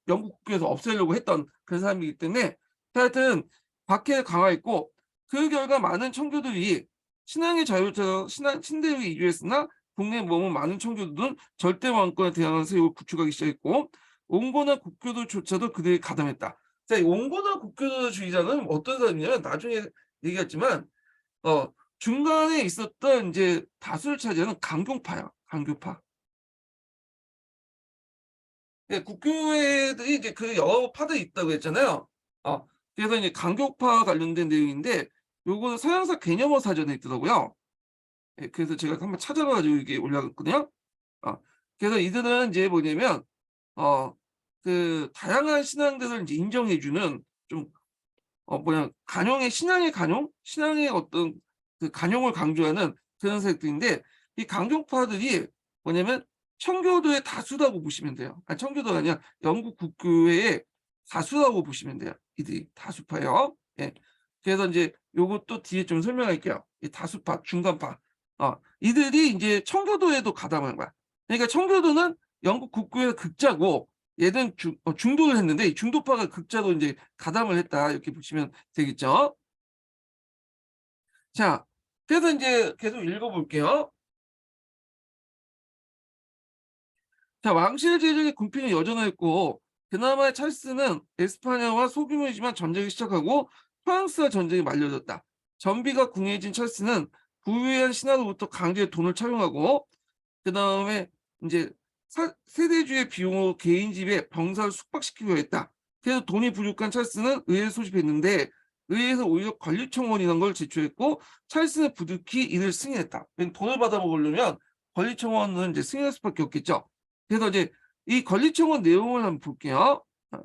영국 국교에서 없애려고 했던 그런 사람이기 때문에 하여튼 박해를 강화했고 그 결과 많은 청교도들이 신앙의 자유처럼 신대로 이주했으나 국내에 머문 많은 청교도들은 절대 왕권에 대항하는 세력을 구축하기 시작했고 온건한 국교도조차도 그들이 가담했다. 자, 이 온건한 국교도주의자는 어떤 사람이냐면 나중에 얘기했지만 중간에 있었던 이제 다수를 차지하는 강경파야, 강경파. 예, 국교회들이 이제 그 여러 파들이 있다고 했잖아요. 그래서 이제 강경파 관련된 내용인데 요거는 서양사 개념어 사전에 있더라고요. 예, 그래서 제가 한번 찾아봐 가지고 이게 올라갔거든요. 어, 그래서 이들은 이제 뭐냐면 어, 그 다양한 신앙들을 이제 인정해 주는 좀 간용의 신앙의 간용? 신앙의 어떤 그 간용을 강조하는 그런 세력들인데 이 강경파들이 뭐냐면 청교도의 다수라고 보시면 돼요. 아니 청교도가 아니라 영국 국교회의 다수라고 보시면 돼요. 이들이 다수파예요. 예. 그래서 인제 요것도 뒤에 좀 설명할게요. 이 다수파, 중간파. 이들이 인제 청교도에도 가담한 거야. 그러니까 청교도는 영국 국교회의 극자고 얘는 중도를 했는데 이 중도파가 극자로 인제 가담을 했다 이렇게 보시면 되겠죠. 자, 그래서 인제 계속 읽어 볼게요. 자, 왕실 제정의 군피는 여전했고 그나마 찰스는 에스파냐와 소규모이지만 전쟁을 시작하고 프랑스와 전쟁이 말려졌다. 전비가 궁해진 찰스는 부유한 신하로부터 강제로 돈을 차용하고 그다음에 인제 세대주의 비용으로 개인 집에 병사를 숙박시키려 했다. 그래서 돈이 부족한 찰스는 의회를 소집했는데 의회에서 오히려 권리청원이라는 걸 제출했고 찰스는 부득이 이를 승인했다. 돈을 받아 먹으려면 권리청원은 이제 승인할 수밖에 없겠죠. 그래서 이제 이 권리청원 내용을 한번 볼게요. 어,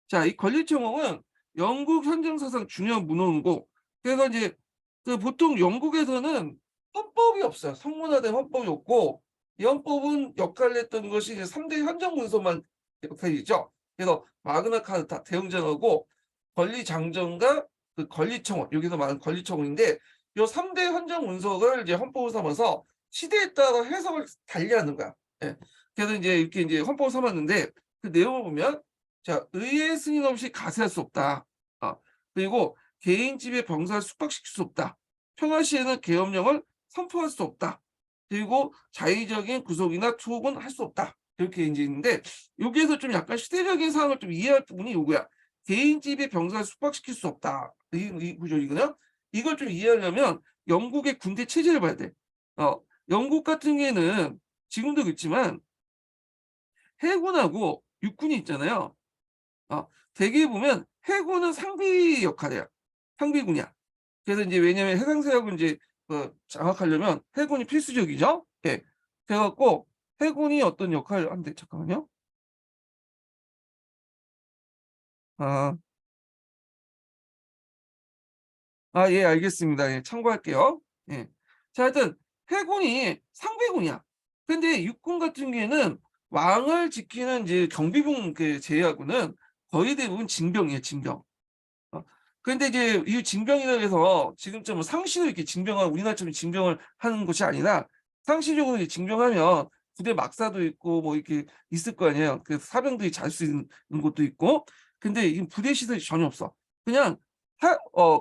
자, 이 권리청원은 영국 현정 사상 중요한 문헌이고 그래서 이제 그 보통 영국에서는 헌법이 없어요. 성문화된 헌법이 없고 이 헌법은 역할을 했던 것이 이제 3대 현정 문서만 역할이죠. 그래서 마그나 카타 대웅전하고 권리장정과 그 권리청원 여기서 말하는 권리청원인데 이 3대 현정 문서를 이제 헌법을 삼아서 시대에 따라 해석을 달리하는 거야. 예. 그래서 이제 이렇게 이제 헌법을 삼았는데 그 내용을 보면 자, 의회 승인 없이 가세할 수 없다. 그리고 개인 집에 병사를 숙박시킬 수 없다. 평화 시에는 계엄령을 선포할 수 없다. 그리고 자의적인 구속이나 투옥은 할 수 없다. 이렇게 이제 있는데 여기에서 좀 약간 시대적인 상황을 좀 이해할 부분이 요거야. 개인 집에 병사를 숙박시킬 수 없다. 이 구조이거든요. 이걸 좀 이해하려면 영국의 군대 체제를 봐야 돼. 영국 같은 경우에는 지금도 그렇지만 해군하고 육군이 있잖아요. 대개 보면 해군은 상비 역할이야. 상비군이야. 그래서 인제 왜냐면 해상세력을 인제 장악하려면 해군이 필수적이죠. 예. 그래 갖고 해군이 어떤 역할을 한대 잠깐만요. 아. 예 알겠습니다. 예 참고할게요. 예. 자 하여튼 해군이 상비군이야. 근데 육군 같은 경우에는 왕을 지키는 이제 경비군 그 제외하고는 거의 대부분 징병이에요, 징병. 어 근데 이제 이 징병이라고 해서 지금처럼 뭐 상시로 이렇게 징병을 우리나라처럼 징병을 하는 것이 아니라 상시적으로 이제 징병하면 부대 막사도 있고 뭐 이렇게 있을 거 아니에요. 그 사병들이 잘 수 있는 곳도 있고. 근데 이 부대 시설이 전혀 없어. 그냥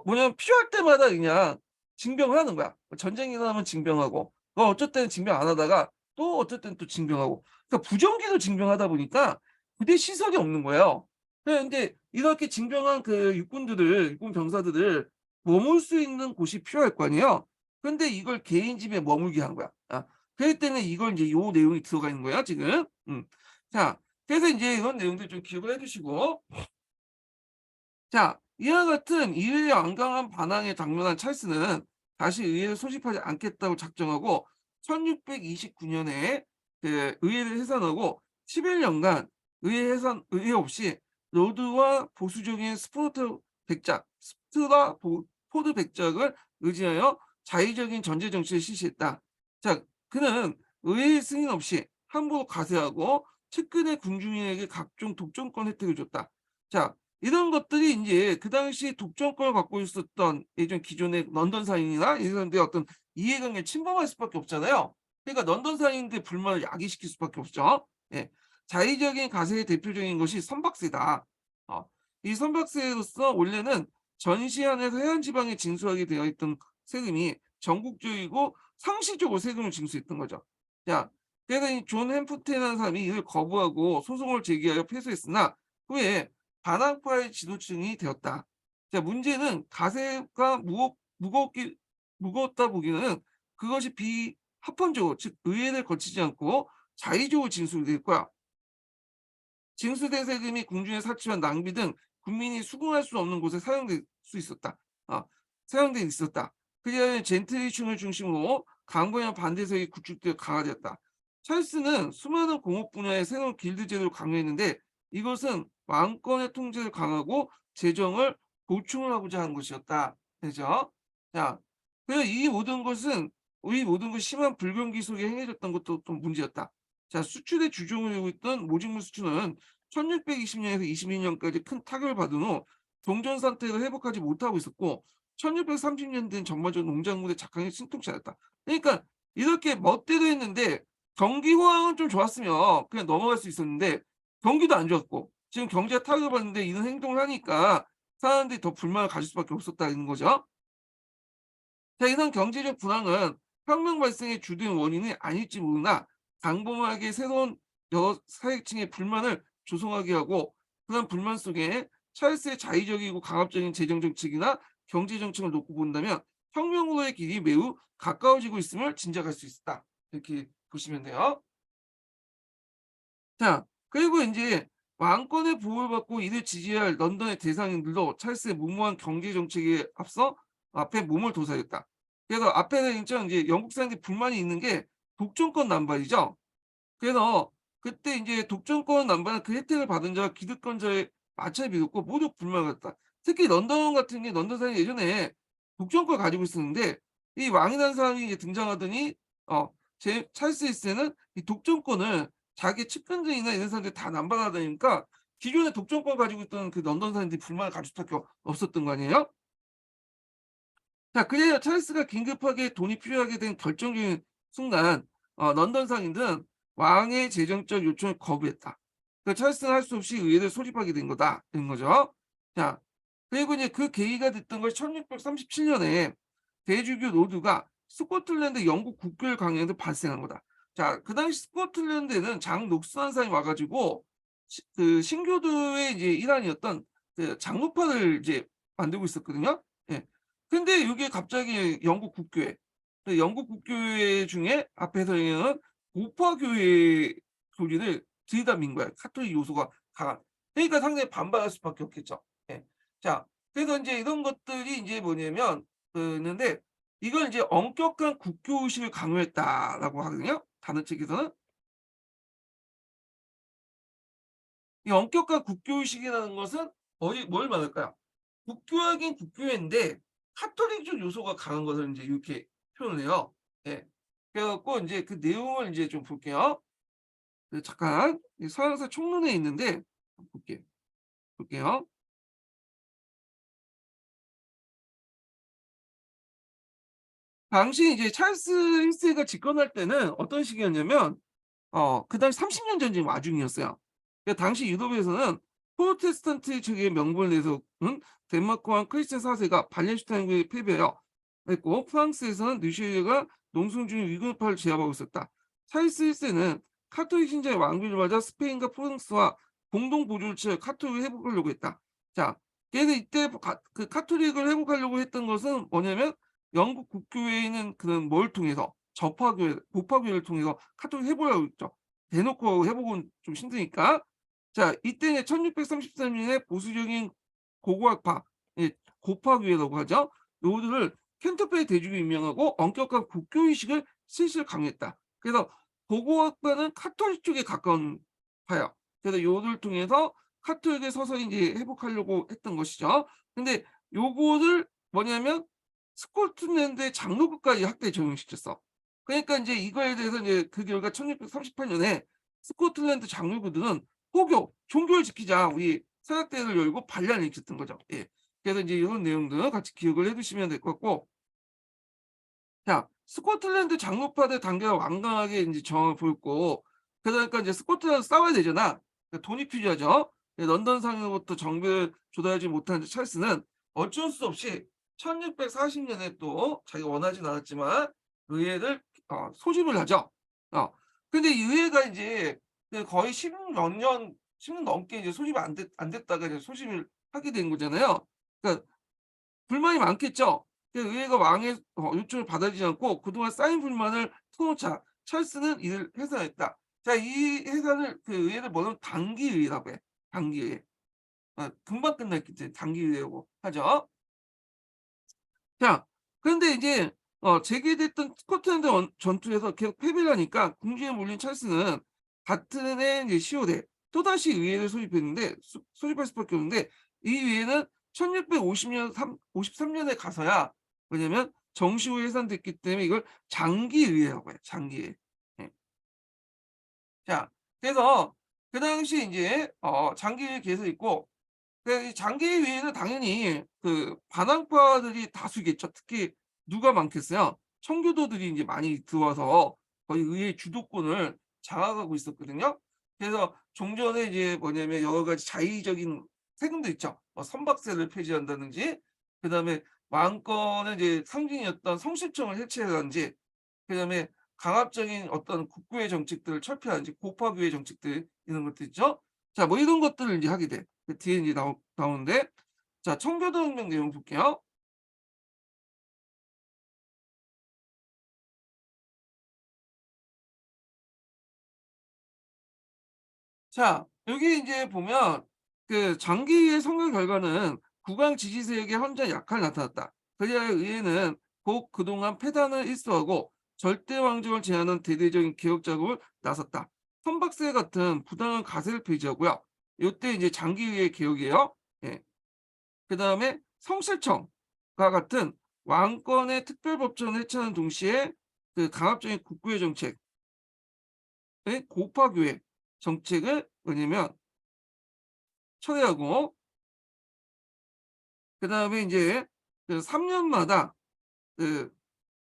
뭐냐면 필요할 때마다 그냥 징병을 하는 거야. 전쟁이 나면 징병하고 어쩔 때는 징병 안 하다가 또 어쩔 때는 또 징병하고. 그러니까 부정기도 징병하다 보니까 부대 시설이 없는 거예요. 근데 이렇게 징병한 그 육군 병사들을 머물 수 있는 곳이 필요할 거 아니에요. 근데 이걸 개인 집에 머물게 한 거야. 그렇기 때문에 이걸 인제 요 내용이 들어가 있는 거야 지금. 자 그래서 인제 이런 내용들 좀 기억을 해 두시고 자 이와 같은 이의의 완강한 반항에 당면한 찰스는 다시 의회를 소집하지 않겠다고 작정하고 1629년에 그 의회를 해산하고 11년간 의회 없이 로드와 보수적인 스트라 포드 백작을 의지하여 자의적인 전제 정치를 실시했다. 자, 그는 의회 승인 없이 함부로 가세하고 측근의 궁중인에게 각종 독점권 혜택을 줬다. 자, 이런 것들이 이제 그 당시 독점권을 갖고 있었던 예전 기존의 런던 사인이나 이런 사람들의 어떤 이해관계를 침범할 수밖에 없잖아요. 그러니까 런던 사인들의 불만을 야기시킬 수밖에 없죠. 예. 자의적인 가세의 대표적인 것이 선박세다. 어, 이 선박세로서 원래는 전시안에서 해안 지방에 징수하게 되어 있던 세금이 전국적이고 상시적으로 세금을 징수했던 거죠. 자, 그래서 이 존 햄프텐이라는 사람이 이를 거부하고 소송을 제기하여 패소했으나 후에 반항파의 지도층이 되었다. 자, 문제는 가세가 무거웠다 보기에는 그것이 비합헌적으로, 즉 의회를 거치지 않고 자의적으로 징수될 거야. 징수된 세금이 궁중의 사치와 낭비 등 국민이 수긍할 수 없는 곳에 사용될 수 있었다. 어, 사용돼 있었다. 그리하여 젠틀리층을 중심으로 강권의 반대세력이 구축되어 강화되었다. 찰스는 수많은 공업 분야의 새로운 길드 제도를 강요했는데 이것은 왕권의 통제를 강하고 재정을 보충을 하고자 하는 것이었다. 그죠? 자, 그래서 이 모든 것이 심한 불경기 속에 행해졌던 것도 좀 문제였다. 자, 수출의 주종을 이루고 있던 모직물 수출은 1620년에서 22년까지 큰 타격을 받은 후 종전 상태를 회복하지 못하고 있었고 1630년대는 전반적으로 농작물의 작황이 신통치 않았다. 그러니까 이렇게 멋대로 했는데 경기 호황은 좀 좋았으면 그냥 넘어갈 수 있었는데 경기도 안 좋았고 지금 경제가 타격을 받는데 이런 행동을 하니까 사람들이 더 불만을 가질 수밖에 없었다는 거죠. 자, 이런 경제적 불황은 혁명 발생의 주된 원인이 아닐지 모르나 당분하게 새로운 여러 사회층의 불만을 조성하게 하고 그런 불만 속에 찰스의 자의적이고 강압적인 재정 정책이나 경제 정책을 놓고 본다면 혁명으로의 길이 매우 가까워지고 있음을 짐작할 수 있다. 이렇게 보시면 돼요. 자, 그리고 인제 왕권의 보호를 받고 이를 지지할 런던의 대상인들도 찰스의 무모한 경제 정책에 앞서 앞에 몸을 도사했다. 그래서 앞에는 인제 영국 사람들이 불만이 있는 게 독점권 남발이죠. 그래서 그때 인제 독점권 남발은 그 혜택을 받은 자와 기득권자의 마찰을 빚었고 모두 불만을 가졌다. 특히 런던 같은 게 런던 사람이 예전에 독점권을 가지고 있었는데 이 왕이라는 사람이 이제 등장하더니 어 제 찰스 1 세는 이 독점권을 자기 측근들이나 이런 사람들이 다 남발하다니까 기존에 독점권 가지고 있던 그 런던 사람들이 불만을 가질 수밖에 없었던 거 아니에요? 자, 그래야 찰스가 긴급하게 돈이 필요하게 된 결정적인 순간 런던 상인들은 왕의 재정적 요청을 거부했다. 그 찰스는 할 수 없이 의회를 소집하게 된 거다. 된 거죠. 자, 그리고 이제 그 계기가 됐던 것이 1637 년에 대주교 노드가 스코틀랜드 영국 국교를 강요해서 발생한 거다. 자, 그 당시 스코틀랜드에는 장녹스라는 사람이 와 가지고 그 신교도의 이제 일환이었던 그 장로파를 이제 만들고 있었거든요. 예. 근데 요게 갑자기 영국 국교회, 그 영국 국교회 중에 앞에서는 우파 교회 소리를 들이다민 거야. 카톨릭 요소가 강한. 그러니까 상당히 반발할 수밖에 없겠죠. 예. 자, 그래서 인제 이런 것들이 인제 뭐냐면 있는데 이걸 이제 "엄격한 국교 의식을 강요했다."라고 하거든요, 다른 책에서는. 이 엄격한 국교 의식이라는 것은 뭘 말할까요? 국교하긴 국교회인데 카톨릭적 요소가 강한 것을 인제 이렇게 표현을 해요. 예. 그래 갖고 인제 그 내용을 인제 좀 볼게요. 그 잠깐 이 서양사 총론에 있는데 볼게요. 당시 이제 찰스 1 세가 집권할 때는 어떤 시기였냐면 그 당시 30년 전쟁 와중이었어요. 그 당시 유럽에서는 프로테스탄트 측의 명분을 내세운 덴마크 왕 크리스찬 4 세가 발렌슈타인국에 패배하여 했고 프랑스에서는 리슈에가 농성 중인 위군파를 제압하고 있었다. 찰스 1 세는 카톨릭 신자의 왕비를 맞아 스페인과 프랑스와 공동 보조를 취해 카톨릭을 회복하려고 했다. 자, 그래서 이때 그 카톨릭을 회복하려고 했던 것은 뭐냐면 영국 국교회에 있는 그런 뭘 통해서 접파교회, 보파교회를 통해서 카톨릭 회복하려고 했죠. 대놓고 회복은 좀 힘드니까. 자, 이때 1633년에 보수적인 고고학파, 예, 고파교회라고 하죠. 요들을 캔터베리 대주교 임명하고 엄격한 국교 의식을 실시를 강요했다. 그래서 고고학파는 카톨릭 쪽에 가까운 파야. 그래서 요를 통해서 카톨릭을 서서히 이제 회복하려고 했던 것이죠. 근데 요거를 뭐냐면 스코틀랜드의 장로급까지 학대에 적용시켰어. 그러니까 이제 이거에 대해서 이제 그 결과 1638년에 스코틀랜드 장로교들은 포교, 종교를 지키자 우리 사역대회를 열고 반란을 일으켰던 거죠. 예. 그래서 이제 이런 내용들 같이 기억을 해두시면 될 것 같고, 자, 스코틀랜드 장로파들 단계가 완강하게 이제 정을 보였고, 그러니까 이제 스코틀랜드 싸워야 되잖아. 그러니까 돈이 필요하죠. 런던 상으로부터 정비를 조달하지 못한 찰스는 어쩔 수 없이 1640년에 또 자기가 원하진 않았지만 의회를 소집을 하죠. 근데 이 의회가 이제 그 거의 10몇 년, 10년 넘게 이제 소집이 안 됐다가 이제 소집을 하게 된 거잖아요. 그러니까 불만이 많겠죠. 의회가 왕의 요청을 받아들이지 않고 그동안 쌓인 불만을 터놓자 찰스는 이를 해산했다. 자, 이 해산을 그 의회를 뭐냐면 단기의회라고 해. 단기의회. 금방 끝났기 때문에 단기의회라고 하죠. 자, 그런데 이제 재개됐던 스코틀랜드 전투에서 계속 패배를 하니까 궁지에 몰린 찰스는 같은 해 이제 10월에 또다시 의회를 소집했는데 소집할 수밖에 없는데 이 의회는 1650년 53년에 가서야 왜냐면 정시 후 해산됐기 때문에 이걸 장기의회라고 해요. 장기의회. 예. 자, 그래서 그 당시 이제 장기의회 개설 있고 이 장기의회는 당연히 그 반항파들이 다수겠죠. 특히 누가 많겠어요? 청교도들이 이제 많이 들어와서 거의 의회 주도권을 장악하고 있었거든요. 그래서 종전에 이제 뭐냐면 여러 가지 자의적인 세금도 있죠. 선박세를 폐지한다든지, 그다음에 왕권의 이제 상징이었던 성실청을 해체하든지, 그다음에 강압적인 어떤 국교의 정책들을 철폐하든지, 고파교의 정책들 이런 것들 있죠. 자, 뭐 이런 것들을 이제 하게 돼. 그 뒤에 이제 나오는데, 자, 청교도 혁명 내용 볼게요. 자, 여기 이제 보면 그 장기의 선거 결과는 국왕 지지 세력의 현저한 약화를 나타났다. 그리하여 의회는 곧 그동안 패단을 일소하고 절대 왕정을 제하는 대대적인 개혁 작업을 나섰다. 선박세 같은 부당한 가세를 폐지하고요. 요때 이제 장기의 개혁이에요. 예. 그다음에 성실청과 같은 왕권의 특별법전을 해체하는 동시에 그 강압적인 국교의 정책의 고파교회 정책을 왜냐면 철회하고 그다음에 이제 그 3년마다 그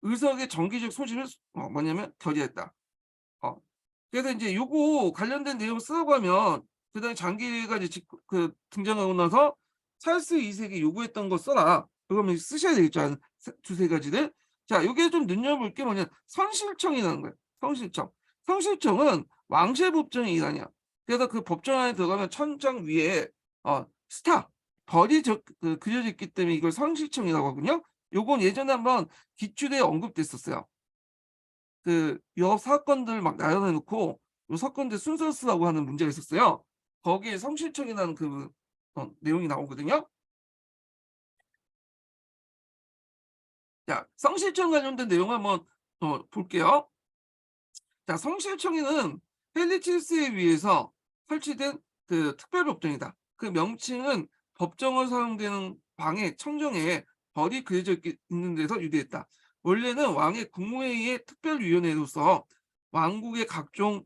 의석의 정기적 소집을 뭐냐면 결의했다. 어. 그래서 이제 요거 관련된 내용 쓰라고 하면 그다음에 장기가 이제 그 등장하고 나서 찰스 2세기 요구했던 거 써라. 그러면 쓰셔야 되겠죠. 한 두세 가지를. 자, 요게 좀 눈여볼 게 뭐냐 선실청이라는 거예요. 성실청. 성실청은 왕실 법정의 일환이야. 그래서 그 법정 안에 들어가면 천장 위에 스타 별이 그려져 있기 때문에 이걸 성실청이라고 하거든요. 요건 예전에 한번 기출에 언급됐었어요. 그 여러 사건들 막 나열해 놓고 요 사건들 순서 쓰라고 하는 문제가 있었어요. 거기에 성실청이라는 그 내용이 나오거든요. 자, 성실청 관련된 내용 한번 볼게요. 자, 성실청에는 헨리 7세에 의해서 설치된 그 특별법정이다. 그 명칭은 법정으로 사용되는 방의 청정에 별이 그려져 있는 데서 유래했다. 원래는 왕의 국무회의의 특별위원회로서 왕국의 각종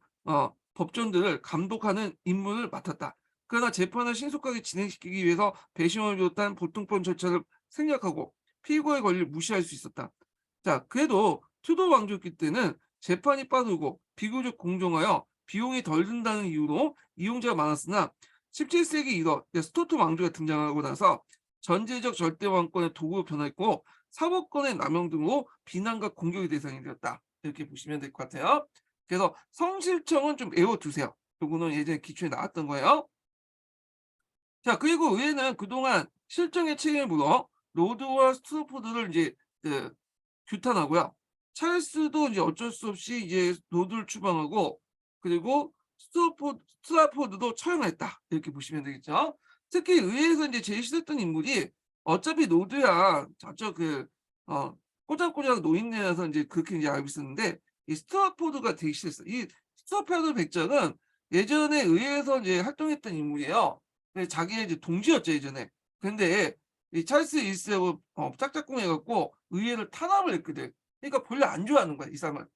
법전들을 감독하는 임무를 맡았다. 그러나 재판을 신속하게 진행시키기 위해서 배심원을 비롯한 보통법 절차를 생략하고 피고의 권리를 무시할 수 있었다. 자, 그래도 투도 왕조기 때는 재판이 빠르고 비교적 공정하여 비용이 덜 든다는 이유로 이용자가 많았으나 17세기 이러 스토트 왕조가 등장하고 나서 전제적 절대 왕권의 도구로 변화했고 사법권의 남용 등으로 비난과 공격의 대상이 되었다. 이렇게 보시면 될 것 같아요. 그래서 성실청은 좀 외워두세요. 요거는 예전에 기초에 나왔던 거예요. 자, 그리고 의회는 그동안 실정의 책임을 물어 로드와 스트로포드를 이제 그 규탄하고요. 찰스도 이제 어쩔 수 없이 이제 로드를 추방하고 그리고 스트라포드도 처형했다. 이렇게 보시면 되겠죠. 특히 의회에서 이제 제일 싫었던 인물이 어차피 로드야 저쪽 꼬장꼬장 노인네라서 이제 그렇게 이제 알고 있었는데 이 스트라포드가 되게 싫었어요. 이 스트라포드 백작은 예전에 의회에서 이제 활동했던 인물이에요. 근데 자기의 이제 동지였죠 예전에. 근데 이 찰스 1세하고 짝짝꿍 해갖고 의회를 탄압을 했거든. 그러니까 별로 안 좋아하는 거야 이 사람을.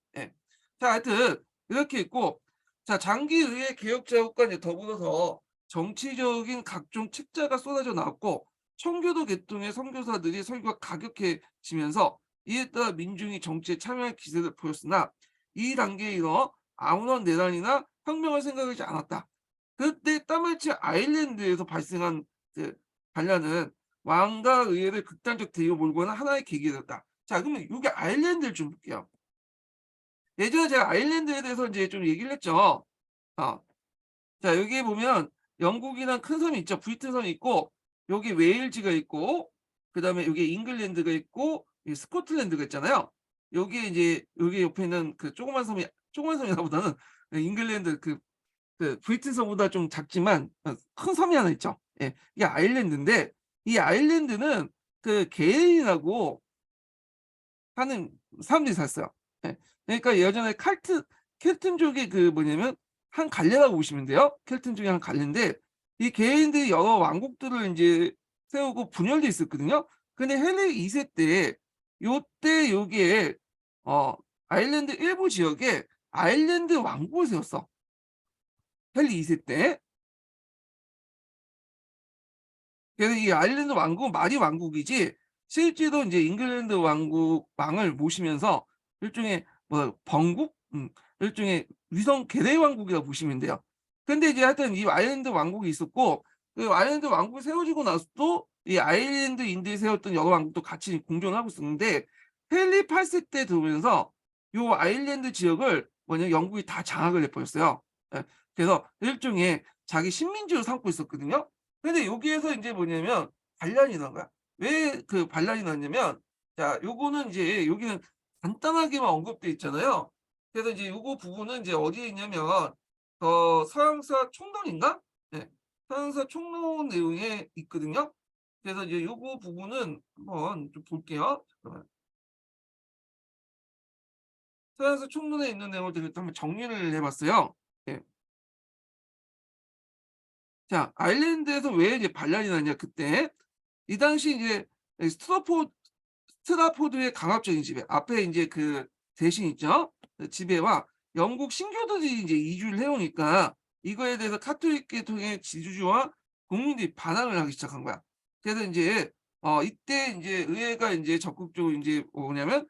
자, 하여튼 이렇게 있고, 자, 장기 의회 개혁 자극과 이제 더불어서 정치적인 각종 책자가 쏟아져 나왔고, 청교도 계통의 선교사들이 설교가 가격해지면서 이에 따라 민중이 정치에 참여할 기세를 보였으나 이 단계에 이르러 아무런 내란이나 혁명을 생각하지 않았다. 그때 따마치 아일랜드에서 발생한 그 반란은 왕과 의회를 극단적 대우로 몰고 가는 하나의 계기가 됐다. 자, 그러면 요게 아일랜드를 좀 볼게요. 예전에 제가 아일랜드에 대해서 인제 좀 얘기를 했죠. 어. 자, 여기 보면 영국이란 큰 섬이 있죠. 브리튼 섬이 있고, 여기 웨일즈가 있고, 그다음에 여기 잉글랜드가 있고, 이 스코틀랜드가 있잖아요. 여기에 인제 여기 옆에 있는 그 조그만 섬이라기보다는 잉글랜드 브리튼 섬보다 좀 작지만 큰 섬이 하나 있죠. 예. 이게 아일랜드인데, 이 아일랜드는 그 게일이라고 하는 사람들이 살았어요. 예. 그러니까 예전에 켈튼족이 그 뭐냐면 한 갈래라고 보시면 돼요. 켈튼족이 한 갈래인데, 이 개인들이 여러 왕국들을 인제 세우고 분열돼 있었거든요. 근데 헨리 2세 때, 요때 여기에 어 아일랜드 일부 지역에 아일랜드 왕국을 세웠어. 헨리 2세 때. 그래서 이 아일랜드 왕국은 말이 왕국이지, 실제로 인제 잉글랜드 왕을 모시면서 일종의 뭐 번국? 일종의 위성 계례 왕국이라고 보시면 돼요. 근데 이제 하여튼 이 아일랜드 왕국이 있었고, 그 아일랜드 왕국이 세워지고 나서도 이 아일랜드인들이 세웠던 여러 왕국도 같이 공존을 하고 있었는데, 헨리 8세 때 들어오면서 요 아일랜드 지역을 뭐냐 영국이 다 장악을 해 버렸어요. 예. 그래서 일종의 자기 식민지로 삼고 있었거든요. 근데 여기에서 인제 뭐냐면 반란이 난 거야. 왜 그 반란이 났냐면, 자, 요거는 인제 여기는 간단하게만 언급돼 있잖아요. 그래서 이제 요거 부분은 인제 어디에 있냐면 서양사 총론인가? 네. 서양사 총론 내용에 있거든요. 그래서 이제 요거 부분은 한번 좀 볼게요. 잠깐만. 서양사 총론에 있는 내용을 제가 한번 정리를 해 봤어요. 예. 자, 아일랜드에서 왜 이제 반란이 났냐 그때. 이 당시 이제 이 스트라포드의 강압적인 지배, 앞에 인제 그 대신 있죠. 그 지배와 영국 신교도들이 인제 이주를 해 오니까 이거에 대해서 카톨릭 계통의 지주주와 국민들이 반항을 하기 시작한 거야. 그래서 인제 이때 인제 의회가 인제 적극적으로 인제 뭐냐면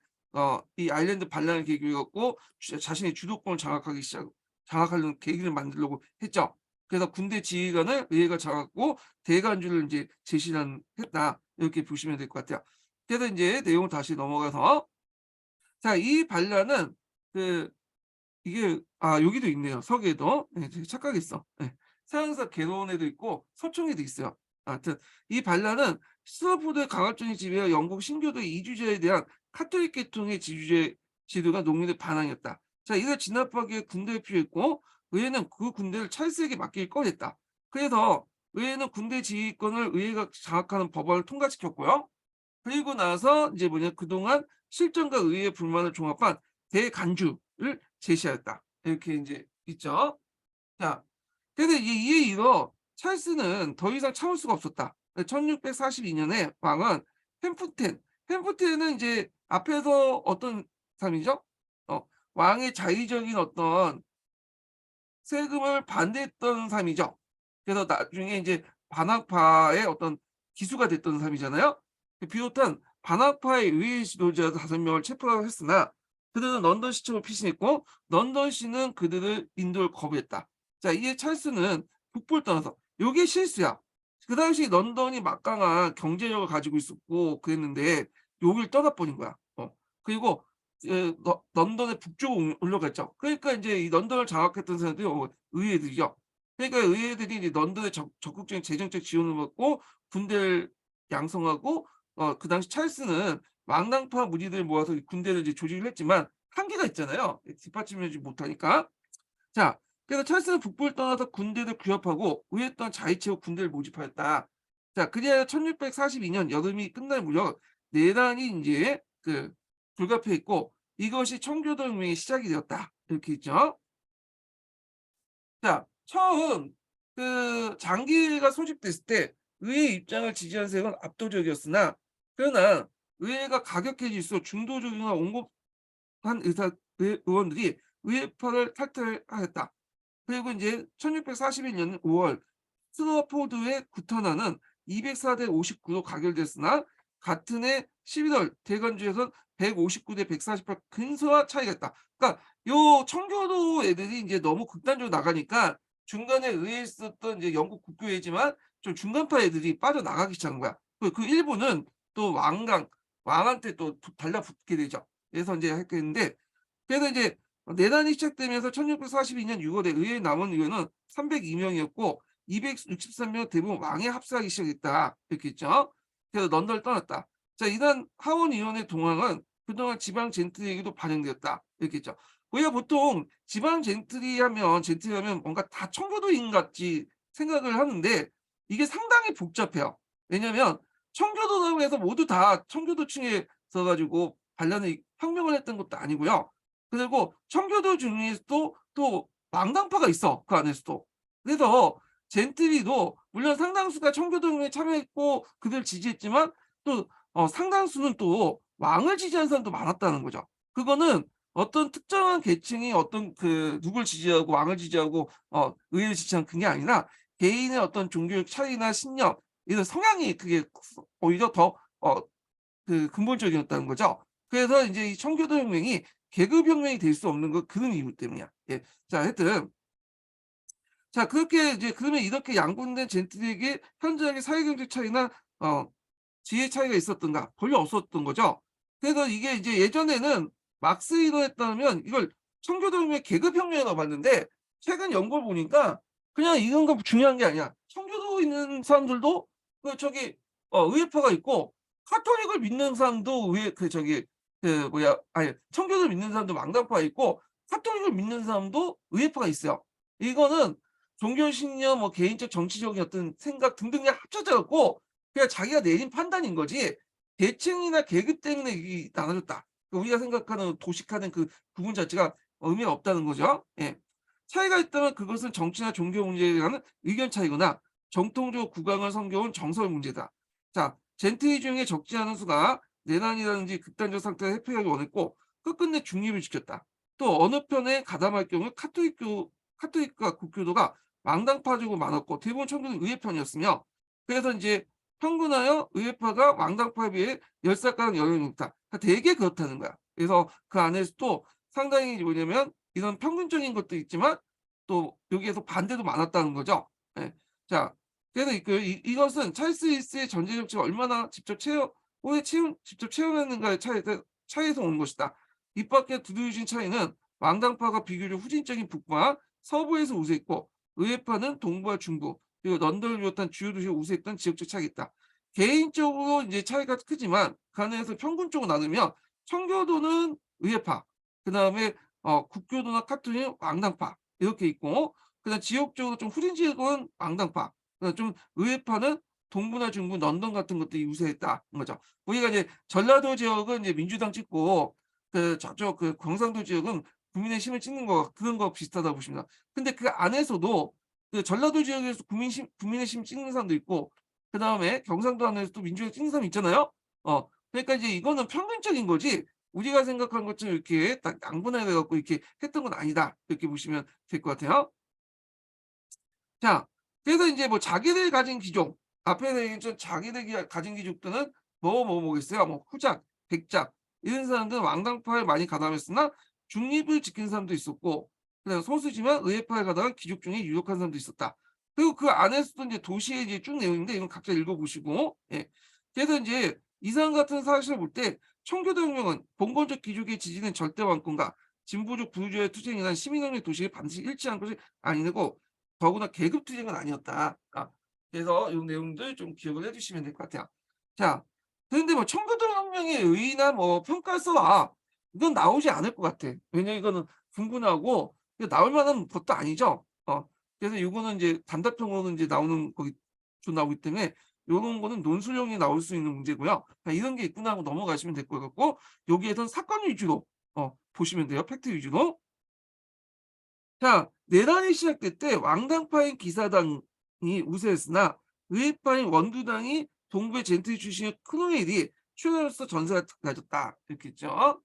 이 아일랜드 반란을 계기로 해 갖고 자신의 주도권을 장악하려는 계기를 만들려고 했죠. 그래서 군대 지휘관을 의회가 정하고 대간주를 인제 제시한 했다. 이렇게 보시면 될 것 같아요. 그래서 인제 내용을 다시 넘어가서, 자, 이 반란은 그 이게 여기도 있네요. 서기에도. 예, 제가 착각했어. 예. 서양사 개론에도 있고 서총에도 있어요. 하여튼 이 반란은 스타포드의 강압적인 지배와 영국 신교도의 이주자에 대한 카톨릭 계통의 지도가 농민의 반항이었다. 자, 이를 진압하기 위해 군대가 필요했고, 의회는 그 군대를 찰스에게 맡길 꺼냈다. 그래서 의회는 군대 지휘권을 의회가 장악하는 법안을 통과시켰고요. 그리고 나서 이제 뭐냐 그동안 실정과 의회의 불만을 종합한 대간주를 제시하였다. 이렇게 인제 있죠. 자, 그래서 이에 이어 찰스는 더 이상 참을 수가 없었다. 1642 년에 왕은 햄프텐은 인제 앞에서 어떤 사람이죠? 어 왕의 자의적인 어떤 세금을 반대했던 사람이죠. 그래서 나중에 인제 반학파의 어떤 기수가 됐던 사람이잖아요. 그 비롯한 반학파의 의회 지도자 5 명을 체포하고 했으나 그들은 런던 시청을 피신했고 런던시는 그들을 인도를 거부했다. 자, 이에 찰스는 북부를 떠나서, 요게 실수야. 그 당시 런던이 막강한 경제력을 가지고 있었고 그랬는데 여기를 떠나 버린 거야. 그리고 런던의 북쪽으로 올라갔죠. 그러니까 인제 이 런던을 장악했던 사람들이 의회들이죠. 그러니까 의회들이 이제 런던에 적극적인 재정적 지원을 받고 군대를 양성하고, 그 당시 찰스는 망당파 무리들을 모아서 이 군대를 이제 조직을 했지만 한계가 있잖아요, 뒷받침하지 못하니까. 자, 그래서 찰스는 북부를 떠나서 군대를 규합하고 의회 또한 자위체로 군대를 모집하였다. 자, 그리하여 1642년 여름이 끝날 무렵 내란이 인제 불가피했고 이것이 청교도 혁명의 시작이 되었다. 이렇게 있죠. 자, 처음 장기가 소집됐을 때 의회 입장을 지지한 세력은 압도적이었으나, 그러나 의회가 가격해질수록 중도적이나 온곡한 의원들이 의회파를 탈퇴하였다. 그리고 이제 1641년 5월 스트러포드의 구탄화는 204대 59로 가결됐으나 같은 해 11월 대관주에선 159대 148 근소한 차이가 있다. 그러니까 요 청교도 애들이 이제 너무 극단적으로 나가니까 중간에 의회에 있었던 이제 영국 국교회지만 좀 중간파 애들이 빠져나가기 시작한 거야. 그 일부는 또 왕한테 또 달라붙게 되죠. 그래서 이제 했게 됐는데, 그래서 이제 내란이 시작되면서 1642년 6월에 의회에 남은 의원은 302명이었고 263명 대부분 왕에 합사하기 시작했다. 이렇게 했죠. 그래서 런던을 떠났다. 자, 이런 하원의원의 동향은 그동안 지방 젠틀리에게도 반영되었다. 이렇게 했죠. 우리가 보통 지방 젠틀리 하면 뭔가 다 청교도인 같이 생각을 하는데 이게 상당히 복잡해요. 왜냐하면 청교도당에서 모두 다 청교도층에서 가지고 반란을 혁명을 했던 것도 아니고요. 그리고 청교도 중에서도 또 망당파가 있어. 그 안에서도. 그래서 젠틀리도 물론 상당수가 청교도혁명에 참여했고 그들 지지했지만 또 상당수는 또 왕을 지지하는 사람도 많았다는 거죠. 그거는 어떤 특정한 계층이 어떤 그 누굴 지지하고 왕을 지지하고 의회를 지지하는 그게 아니라 개인의 어떤 종교적 차이나 신념 이런 성향이 그게 오히려 더 그 근본적이었다는 거죠. 그래서 인제 이 청교도 혁명이 계급 혁명이 될 수 없는 건 그런 이유 때문이야. 예. 자, 하여튼 자, 그렇게 이제 그러면 이렇게 양분된 젠틀에게 현저하게 사회경제 차이나 어 지혜 차이가 있었던가? 별로 없었던 거죠. 그래서 이게 이제 예전에는 막스이로 했다면 이걸 청교도혁명의 계급혁명이라고 봤는데 최근 연구를 보니까 그냥 이런 거 중요한 게 아니야. 청교도 있는 사람들도 그 저기 의회파가 있고 카톨릭을 믿는 사람도 의회 그 저기 그 뭐야 아니 청교도를 믿는 사람도 망당파가 있고 카톨릭을 믿는 사람도 의회파가 있어요. 이거는 종교 신념 뭐 개인적 정치적인 어떤 생각 등등이 합쳐져 갖고 그냥 자기가 내린 판단인 거지 계층이나 계급 때문에 이 나눠졌다. 우리가 생각하는 도식하는 그 구분 자체가 의미가 없다는 거죠. 예. 차이가 있다면 그것은 정치나 종교 문제에 대한 의견 차이거나 정통적 국왕을 섬겨온 정설 문제다. 자, 젠틀리 중에 적지 않은 수가 내란이라든지 극단적 상태를 회피하기 원했고 끝끝내 중립을 지켰다. 또 어느 편에 가담할 경우 카톨릭과 국교도가 망당파적으로 많았고 대부분 청교도 의회편이었으며 그래서 이제 평균하여 의회파가 왕당파에 비해 10살가량 영향이 높다. 그러니까 되게 그렇다는 거야. 그래서 그 안에서도 상당히 뭐냐면 이런 평균적인 것도 있지만 또 여기에서 반대도 많았다는 거죠. 예. 자, 그래서 이것은 찰스 일세의 전제 정치가 얼마나 직접 체험했는가의 차이에서 온 것이다. 이 밖에 두드러진 차이는 왕당파가 비교적 후진적인 북부와 서부에서 우세했고 의회파는 동부와 중부 그리고 런던을 비롯한 주요 도시에 우세했던 지역적 차이가 있다. 개인적으로 이제 차이가 크지만 그 안에서 평균적으로 나누면 청교도는 의회파, 그다음에 국교도나 카톨릭은 왕당파 이렇게 있고 그다음 지역적으로 좀 후진 지역은 왕당파, 그다음 좀 의회파는 동부나 중부, 런던 같은 것들이 우세했다는 거죠. 우리가 이제 전라도 지역은 이제 민주당 찍고 그 저쪽 그 경상도 지역은 국민의힘을 찍는 거 그런 거 비슷하다고 보시면 근데 그 안에서도 그 전라도 지역에서 국민의힘 찍는 사람도 있고 그다음에 경상도 안에서도 민주당 찍는 사람 있잖아요. 그러니까 이제 이거는 평균적인 거지 우리가 생각한 것처럼 이렇게 딱 양분화돼 갖고 이렇게 했던 건 아니다. 이렇게 보시면 될 것 같아요. 자, 그래서 인제 뭐 자기들이 가진 귀족 앞에서 얘기했던 자기들이 가진 귀족들은 뭐겠어요? 뭐 후작, 백작 이런 사람들은 왕당파에 많이 가담했으나 중립을 지킨 사람도 있었고 그다음에 소수지만 의회파에 가담한 귀족 중에 유력한 사람도 있었다. 그리고 그 안에서도 인제 도시의 이제 쭉 내용인데 이건 각자 읽어 보시고 예. 그래서 인제 이상 같은 사실을 볼 때 청교도 혁명은 봉건적 귀족의 지지는 절대 왕권과 진보적 부르주아의 투쟁이나 시민혁명의 도식이 반드시 일치한 것이 아니고 더구나 계급 투쟁은 아니었다. 그래서 이 내용들 좀 기억을 해 주시면 될 것 같아요. 자, 그런데 뭐 청교도 혁명의 의의나 뭐 평가서와 이건 나오지 않을 것 같아. 왜냐면 이거는 분분하고 이거 나올 만한 것도 아니죠. 그래서 요거는 이제 단답형으로는 이제 나오는 거기 좀 나오기 때문에 요런 거는 논술형이 나올 수 있는 문제고요. 이런 게 있구나 하고 넘어가시면 될 것 같고 여기에선 사건 위주로 보시면 돼요. 팩트 위주로. 자, 내란이 시작될 때 왕당파인 기사당이 우세했으나 의회파인 원두당이 동부의 젠틀리 출신의 크노웰이 출연으로서 전세가 가졌다. 이렇게 했죠.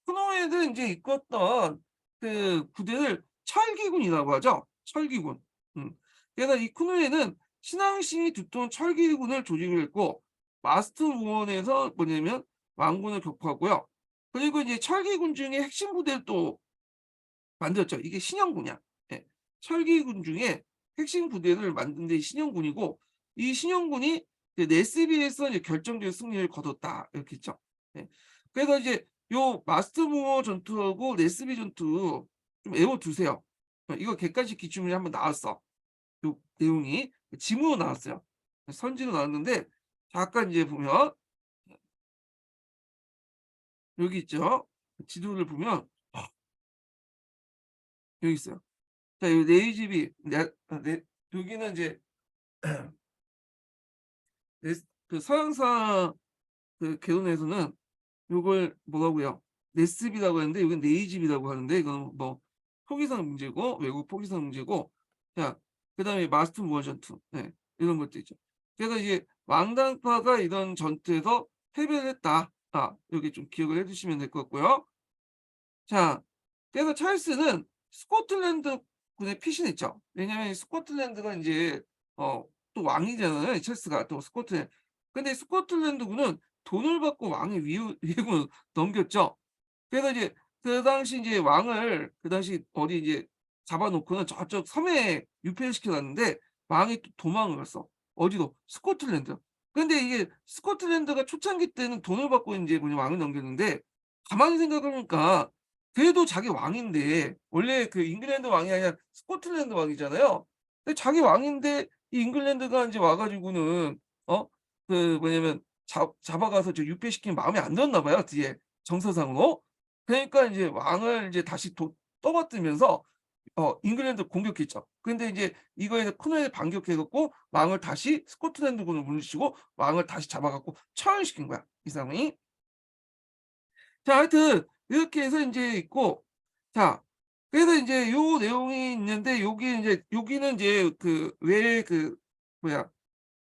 크노웰은 이제 이끌었던 그 부대를 철기군이라고 하죠. 철기군. 음. 그래서 이 쿠노에는 신앙심이 두터운 철기군을 조직을 했고 마스터 무원에서 뭐냐면 왕군을 격파하고요. 그리고 이제 철기군 중에 핵심 부대를 또 만들었죠. 이게 신형군이야. 예. 철기군 중에 핵심 부대를 만든 게 신형군이고 이 신형군이 이제 네스비에서 이제 결정적인 승리를 거뒀다. 이렇게 했죠. 예. 그래서 이제 요 마스터 무어 전투하고 네스비 전투 좀 외워 두세요. 이거 객관식 기준이 한번 나왔어. 요 내용이 지문으로 나왔어요. 선지로 나왔는데 잠깐 이제 보면 여기 있죠. 지도를 보면 여기 있어요. 자, 요 네이지비 여기는 이제 그 서양사 그 개론에서는 요걸 뭐라고요? 네스비라고 하는데 여긴 네이집이라고 하는데 이건 뭐 포기성 문제고 외국 포기성 문제고 자 그다음에 마스터 무어 전투 네, 이런 것도 있죠. 그래서 이제 왕당파가 이런 전투에서 패배를 했다. 아 여기 좀 기억을 해주시면 될 것 같고요. 자 그래서 찰스는 스코틀랜드 군에 피신했죠. 왜냐하면 스코틀랜드가 이제 또 왕이잖아요. 찰스가 또 스코틀랜드. 근데 스코틀랜드군은 돈을 받고 왕의 위군을 넘겼죠. 그래서 이제 그 당시 이제 왕을 그 당시 어디 이제 잡아놓고는 저쪽 섬에 유폐를 시켜놨는데 왕이 또 도망을 갔어. 어디로? 스코틀랜드. 근데 이게 스코틀랜드가 초창기 때는 돈을 받고 이제 뭐냐 왕을 넘겼는데 가만히 생각해보니까 그래도 자기 왕인데 원래 그 잉글랜드 왕이 아니라 스코틀랜드 왕이잖아요. 근데 자기 왕인데 이 잉글랜드가 이제 와가지고는 그 뭐냐면 잡아가서 저 유폐시키면 마음에 안 들었나 봐요 뒤에 정서상으로. 그러니까 이제 왕을 이제 다시 떠받들면서 잉글랜드 공격했죠. 근데 이제 이거에 대해서 크노에 반격해 갖고 왕을 다시 스코틀랜드군을 물리치고 왕을 다시 잡아 갖고 처형시킨 거야, 이 사람이. 자 하여튼 이렇게 해서 인제 있고 자 그래서 인제 요 내용이 있는데 여기 인제 여기는 이제 그 왜 그 뭐야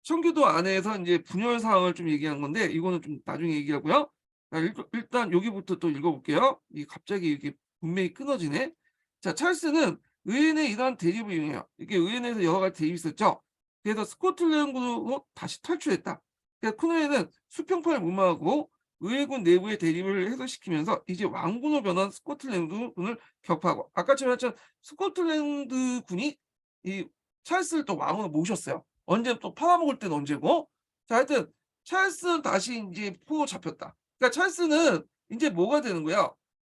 청교도 안에서 인제 분열 사항을 좀 얘기한 건데 이거는 좀 나중에 얘기하고요. 자 일단 여기부터 또 읽어 볼게요. 이게 갑자기 이렇게 문맥이 끊어지네. 자 찰스는 의회내 이러한 대립을 이용해요. 이게 의회내에서 여러 가지 대립이 있었죠. 그래서 스코틀랜드로 다시 탈출했다. 그래서 크노에는 수평판을 무마하고 의회군 내부의 대립을 해소시키면서 이제 왕군으로 변한 스코틀랜드군을 격파하고 아까처럼 했던 스코틀랜드 군이 이 찰스를 또 왕으로 모셨어요. 언제 또 팔아먹을 때는 언제고. 자 하여튼 찰스는 다시 인제 포로 잡혔다. 그러니까 찰스는 인제 뭐가 되는 거야.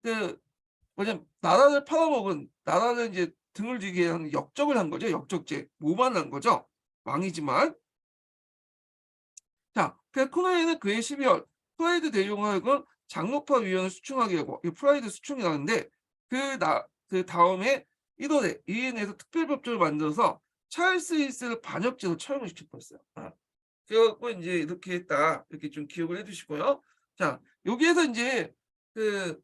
그 뭐냐면 나라를 팔아먹은 나라를 인제 등을 지게 한 역적을 한 거죠. 역적죄. 모반한 거죠. 왕이지만. 자 그래서 코너에는 그해 12월 프라이드 대용하여금 장로파 위원을 수충하게 하고 이 프라이드 수충이라는데 그다음에 1 월에 유엔에서 특별법조를 만들어서 찰스 1 세를 반역죄로 처형을 시켜 버렸어요. 그래 갖고 인제 이렇게 했다. 이렇게 좀 기억을 해 주시고요. 자 여기에서 인제 그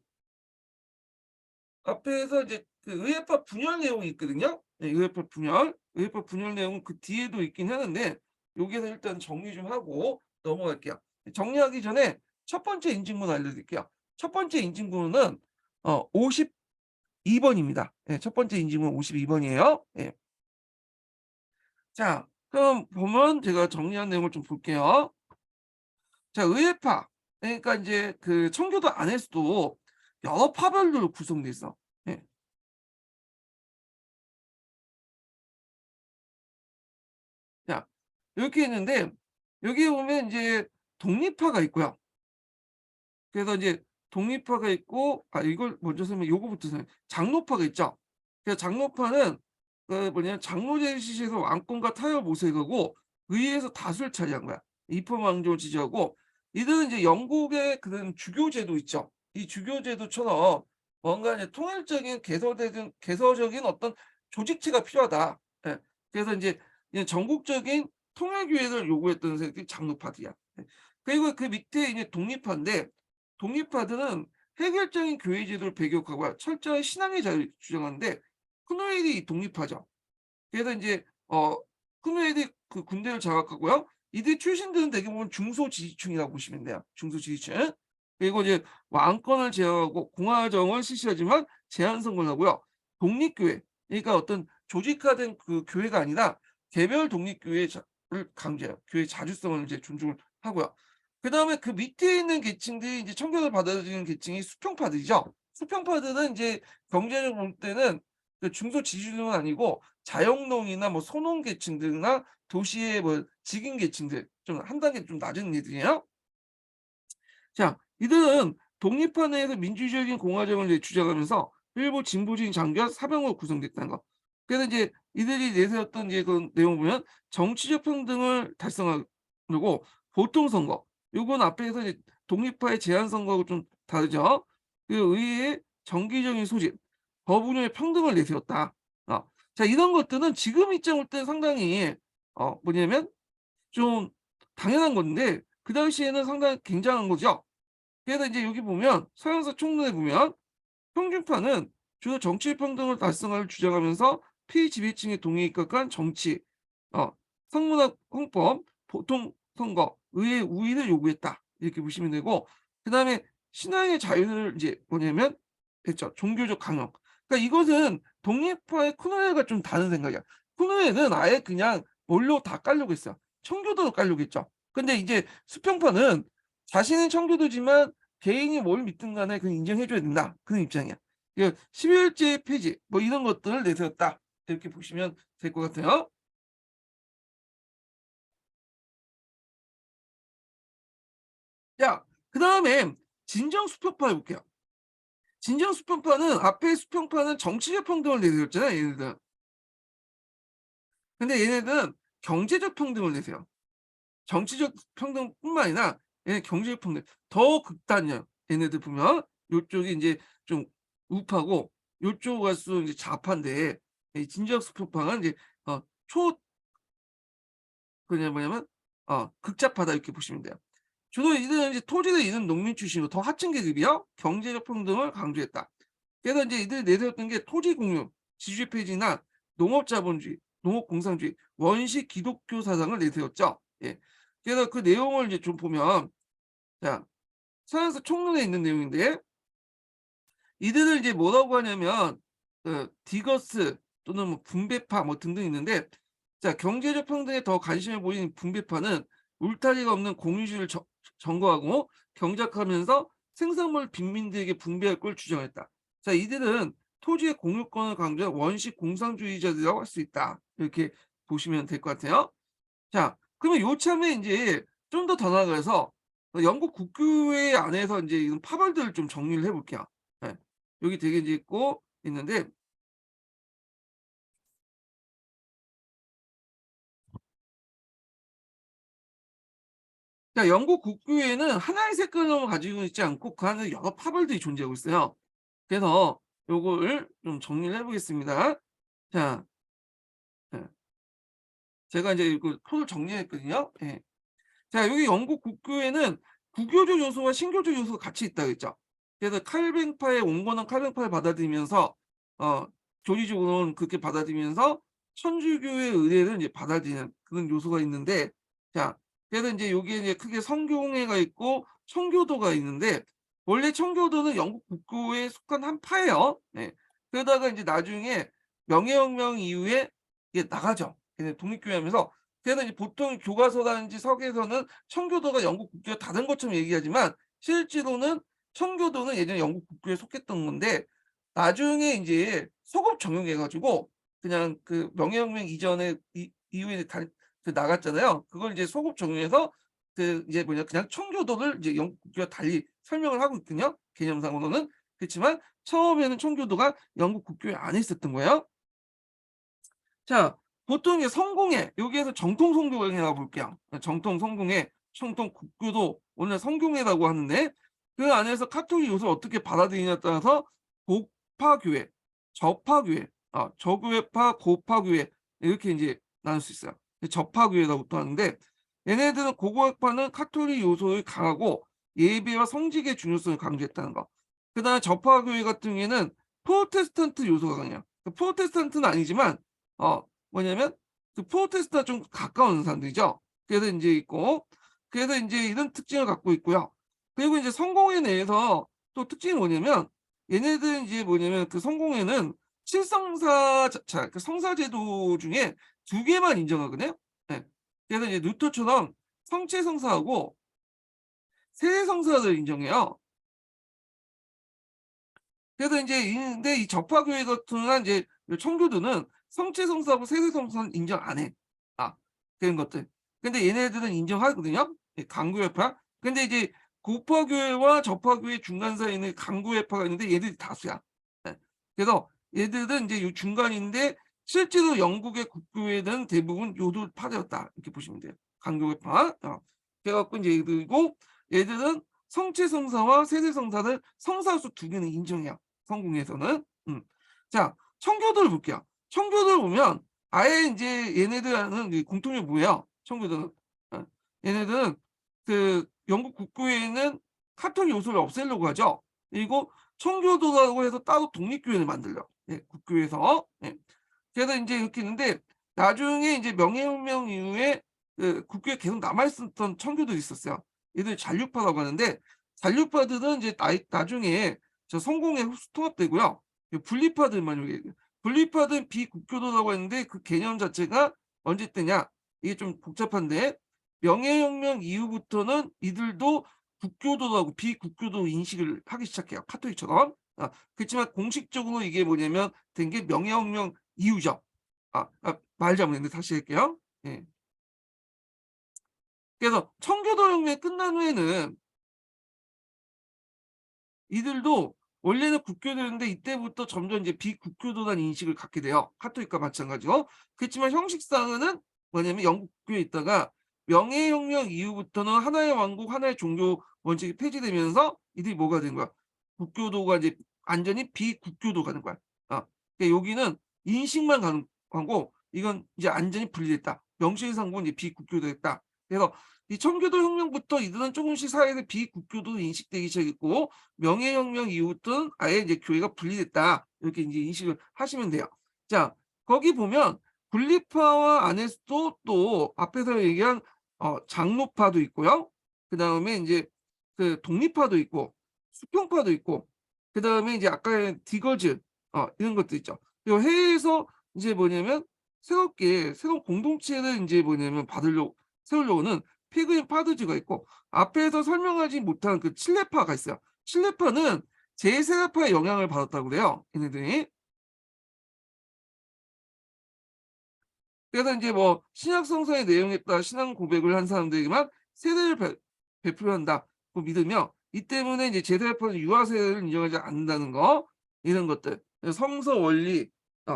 앞에서 이제 그 의회파 분열 내용이 있거든요. 네 의회파 분열 내용은 그 뒤에도 있긴 하는데 여기에서 일단 정리 좀 하고 넘어갈게요. 정리하기 전에 첫 번째 인증문 알려드릴게요. 첫 번째 인증문은 52 번입니다. 예 첫 번째 인증문 52 번이에요. 예. 자 그럼 보면 제가 정리한 내용을 좀 볼게요. 자 의회파 그러니까 인제 그 청교도 안에서도 여러 파별로 구성돼 있어. 예. 자 이렇게 있는데 여기에 보면 인제 독립파가 있고요. 그래서 이제 독립파가 있고 이걸 먼저 설명 요거부터 장로파가 있죠. 그래서 장로파는 그 뭐냐면 장로제를 실시해서 왕권과 타협을 모색하고 의회에서 다수를 차지한 거야. 이폰 왕조를 지지하고 이들은 이제 영국의 그런 주교제도 있죠. 이 주교제도처럼 뭔가 이제 통일적인 개서적인 어떤 조직체가 필요하다. 예. 그래서 인제 전국적인 통일교회를 요구했던 세력이 장로파들이야. 예. 그리고 그 밑에 이제 독립파인데 독립파들은 획일적인 교회 제도를 배격하고 철저한 신앙의 자유를 주장하는데 크노엘이 독립파죠. 그래서 인제 크노엘이 그 군대를 장악하고요. 이들 출신들은 대개 보면 중소지지층이라고 보시면 돼요. 중소지지층. 그리고 이제 왕권을 제어하고 공화정을 실시하지만 제한 선거를 하고요. 독립교회, 그러니까 어떤 조직화된 그 교회가 아니라 개별 독립교회를 강조해요. 교회 자주성을 이제 존중을 하고요. 그다음에 그 밑에 있는 계층들이 이제 청교도를 받아들이는 계층이 수평파들이죠. 수평파들은 이제 경제적으로 볼 때는 그 중소 지주층은 아니고 자영농이나 뭐 소농 계층들이나 도시의 뭐 직인 계층들, 좀 한 단계 좀 낮은 애들이에요. 자, 이들은 독립화 내에서 민주주의적인 공화정을 이제 주장하면서 일부 진보적인 장교와 사병으로 구성됐다는 거. 그래서 이제 이들이 내세웠던 이제 그 내용을 보면 정치적 평등을 달성하려고 보통 선거, 요건 앞에서 이제 독립화의 제한 선거하고 좀 다르죠. 그 의회의 정기적인 소집, 법 운영의 평등을 내세웠다. 자, 이런 것들은 지금 입장 볼 때 상당히 뭐냐면 좀 당연한 건데 그 당시에는 상당히 굉장한 거죠. 그래서 이제 여기 보면 서양사 총론에 보면 평균파는 주로 정치 평등을 달성을 주장하면서 피지배층의 동의에 입각한 정치, 어, 성문학 헌법, 보통 선거, 의회 우위를 요구했다. 이렇게 보시면 되고, 그 다음에 신앙의 자유를 이제 뭐냐면 했죠. 종교적 강요. 그러니까 이것은 독립파의 쿠노에가 좀 다른 생각이야. 쿠노에는 아예 그냥 뭘로 다 깔려고 했어요. 청교도로 깔려고 했죠. 근데 이제 수평파는 자신은 청교도지만 개인이 뭘 믿든 간에 그건 인정해 줘야 된다. 그런 입장이야. 그 12월제 폐지 뭐 이런 것들을 내세웠다. 이렇게 보시면 될 것 같아요. 자, 그다음에 진정 수평파 해볼게요. 진정 수평파는 앞에 수평파는 정치적 평등을 내세웠잖아요, 얘네들은. 근데 얘네들은 경제적 평등을 내세요. 정치적 평등뿐만 아니라 얘네 경제적 평등 더 극단이에요. 얘네들 보면 요쪽이 인제 좀 우파고 요쪽 갈수록 이제 좌파인데 이 진지학 수평파는 이제 어 초 그냥 뭐냐면 극좌파다 이렇게 보시면 돼요. 주로 이들은 이제 토지를 잃은 농민 출신이고 더 하층 계급이요. 경제적 평등을 강조했다. 그래서 인제 이들이 내세웠던 게 토지 공유, 지주의 폐지나 농업자본주의, 농업공산주의, 원시 기독교 사상을 내세웠죠. 예. 그래서 그 내용을 이제 좀 보면 자 서양서 총론에 있는 내용인데 이들을 이제 뭐라고 하냐면 그 디거스 또는 뭐 분배파 뭐 등등 있는데 자 경제적 평등에 더 관심을 보이는 분배파는 울타리가 없는 공유주의를 전거하고 경작하면서 생산물 빈민들에게 분배할 걸 주장했다. 자 이들은 토지의 공유권을 강조한 원시 공산주의자들이라고 할 수 있다. 이렇게 보시면 될 것 같아요. 자 그러면 요참에 인제 좀 더 나아가서 영국 국교회 안에서 인제 이런 파벌들을 좀 정리를 해 볼게요. 예. 여기 되게 이제 있고 있는데 자 영국 국교회는 하나의 색깔론을 가지고 있지 않고 그 안에 여러 파벌들이 존재하고 있어요. 그래서 요거를 좀 정리를 해 보겠습니다. 자 예. 제가 인제 그 표를 정리했거든요. 예. 자 여기 영국 국교회는 구교적 요소와 신교적 요소가 같이 있다 그랬죠. 그래서 칼뱅파의 온건한 칼뱅파를 받아들이면서 어 교리적으로는 그렇게 받아들이면서 천주교의 의례를 이제 받아들이는 그런 요소가 있는데 자 그래서 인제 여기에 이제 크게 성교회가 있고 청교도가 있는데 원래 청교도는 영국 국교에 속한 한 파예요. 네. 그러다가 인제 나중에 명예혁명 이후에 이게 나가죠. 얘네 독립교회하면서 그래서 이제 보통 교과서라든지 서기에서는 청교도가 영국 국교와 다른 것처럼 얘기하지만 실제로는 청교도는 예전에 영국 국교에 속했던 건데 나중에 인제 소급 적용해 가지고 그냥 그 명예혁명 이전에 이후에 그 나갔잖아요. 그걸 이제 소급 적용해서 그 이제 뭐냐 그냥 청교도를 이제 영국 국교와 달리 설명을 하고 있거든요, 개념상으로는. 그렇지만 처음에는 청교도가 영국 국교에 안에 있었던 거예요. 자 보통 이제 성공회 여기에서 정통 성교회라고 볼게요. 정통 성공회, 정통 국교도 오늘 성교회라고 하는데 그 안에서 카톨릭 요소를 어떻게 받아들이냐에 따라서 고파교회, 저파교회, 저교회파, 고파교회 이렇게 인제 나눌 수 있어요. 저파교회라고도 하는데 얘네들은 고고학파는 카톨릭 요소가 강하고 예배와 성직의 중요성을 강조했다는 거. 그다음에 저파교회 같은 경우에는 프로테스탄트 요소가 강해요. 프로테스탄트는 아니지만 뭐냐면 그 프로테스탄트와 좀 가까운 사람들이죠. 그래서 인제 있고 그래서 인제 이런 특징을 갖고 있고요. 그리고 인제 성공회 내에서 또 특징이 뭐냐면 얘네들은 이제 뭐냐면 그 성공회는 칠성사 그 성사제도 중에 두 개만 인정하거든요. 예. 그래서 이제 루터처럼 성체성사하고 세대성사를 인정해요. 그래서 이제 근데 이 적파교회 같은 한 이제 청교도는 성체성사하고 세대성사는 인정 안 해. 아, 그런 것들. 근데 얘네들은 인정하거든요. 예, 강구회파. 근데 이제 고파교회와 적파교회 중간 사이에 있는 강구회파가 있는데 얘들이 다수야. 예. 그래서 얘들은 이제 요 중간인데 실제로 영국의 국교회는 대부분 요도 파되었다. 이렇게 보시면 돼요. 강교회파. 그래갖고 이제 그리고 얘들은 성체성사와 세대성사를 성사수 두 개는 인정해요. 성공에서는. 자, 청교도를 볼게요. 청교도를 보면 아예 인제 얘네들하는 이 공통점이 뭐예요? 청교도는. 어, 얘네들은 그 영국 국교회는 카톨릭 요소를 없애려고 하죠. 그리고 청교도라고 해서 따로 독립교회를 만들려. 예, 국교에서. 예. 그래서 인제 이렇게 있는데 나중에 인제 명예혁명 이후에 그 국교에 계속 남아 있었던 청교도들이 있었어요. 얘들 잔류파라고 하는데 잔류파들은 이제 나중에 저 성공에 통합되고요. 이 분리파들만 여기 분리파든 비국교도라고 했는데 그 개념 자체가 언제 때냐? 이게 좀 복잡한데 명예혁명 이후부터는 이들도 국교도라고 비국교도 인식을 하기 시작해요. 카톨릭처럼. 그렇지만 공식적으로 이게 뭐냐면 된 게 명예혁명 이후죠. 말 잘못했는데 다시 할게요. 예. 그래서 청교도 혁명이 끝난 후에는 이들도 원래는 국교도였는데 이때부터 점점 이제 비국교도라는 인식을 갖게 돼요. 카톨릭과 마찬가지로. 그렇지만 형식상은 뭐냐면 영국 국교에 있다가 명예혁명 이후부터는 하나의 왕국, 하나의 종교 원칙이 폐지되면서 이들이 뭐가 된 거야? 국교도가 이제 완전히 비국교도가 된 거야. 그러니까 여기는 인식만 가는 거고 이건 이제 완전히 분리됐다. 명실상부는 이제 비국교도였다. 그래서 이 청교도 혁명부터 이들은 조금씩 사회에서 비국교도로 인식되기 시작했고 명예혁명 이후부터는 아예 이제 교회가 분리됐다. 이렇게 이제 인식을 하시면 돼요. 자, 거기 보면 분리파와 안에서도 또 앞에서 얘기한 장로파도 있고요. 그다음에 이제 그 독립파도 있고 수평파도 있고 그다음에 이제 아까 디거즈 이런 것도 있죠. 그리고 해외에서 이제 뭐냐면 새롭게 새로운 공동체를 이제 뭐냐면 세우려고는 피그인 파드주가 있고 앞에서 설명하지 못한 그 칠레파가 있어요. 칠레파는 제세례파의 영향을 받았다고 그래요, 얘네들이. 그래서 인제 뭐 신약 성서의 내용에 따라 신앙 고백을 한 사람들에게만 세례를 베풀한다 고 믿으며 이 때문에 이제 제세례파는 유아 세례를 인정하지 않는다는 거 이런 것들. 성서 원리,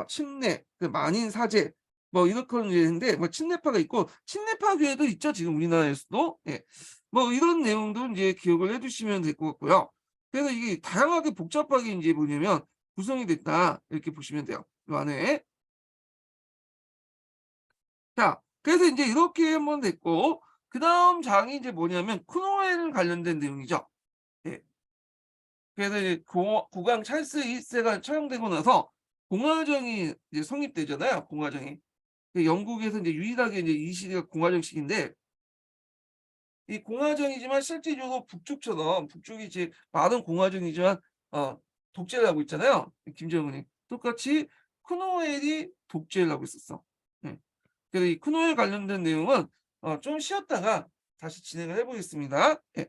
침례, 그 만인 사제 뭐 이렇게 있는데 뭐 침례파가 있고 침례파 교회도 있죠, 지금 우리나라에서도. 예. 뭐 이런 내용도 인제 기억을 해 두시면 될 것 같고요. 그래서 이게 다양하게 복잡하게 인제 뭐냐면 구성이 됐다 이렇게 보시면 돼요, 요 안에. 자, 그래서 인제 이렇게 한번 됐고 그다음 장이 이제 뭐냐면 크로웰 관련된 내용이죠. 예. 그래서 이제 국왕 찰스 1 세가 처형되고 나서 공화정이 이제 성립되잖아요, 공화정이. 그 영국에서 이제 유일하게 이제 이 시기가 공화정식인데 이 공화정이지만 실질적으로 북쪽처럼 북쪽이 이제 말은 공화정이지만 어 독재를 하고 있잖아요, 김정은이. 똑같이 크로웰이 독재를 하고 있었어. 예. 그래서 이 크로웰 관련된 내용은 좀 쉬었다가 다시 진행을 해 보겠습니다. 예.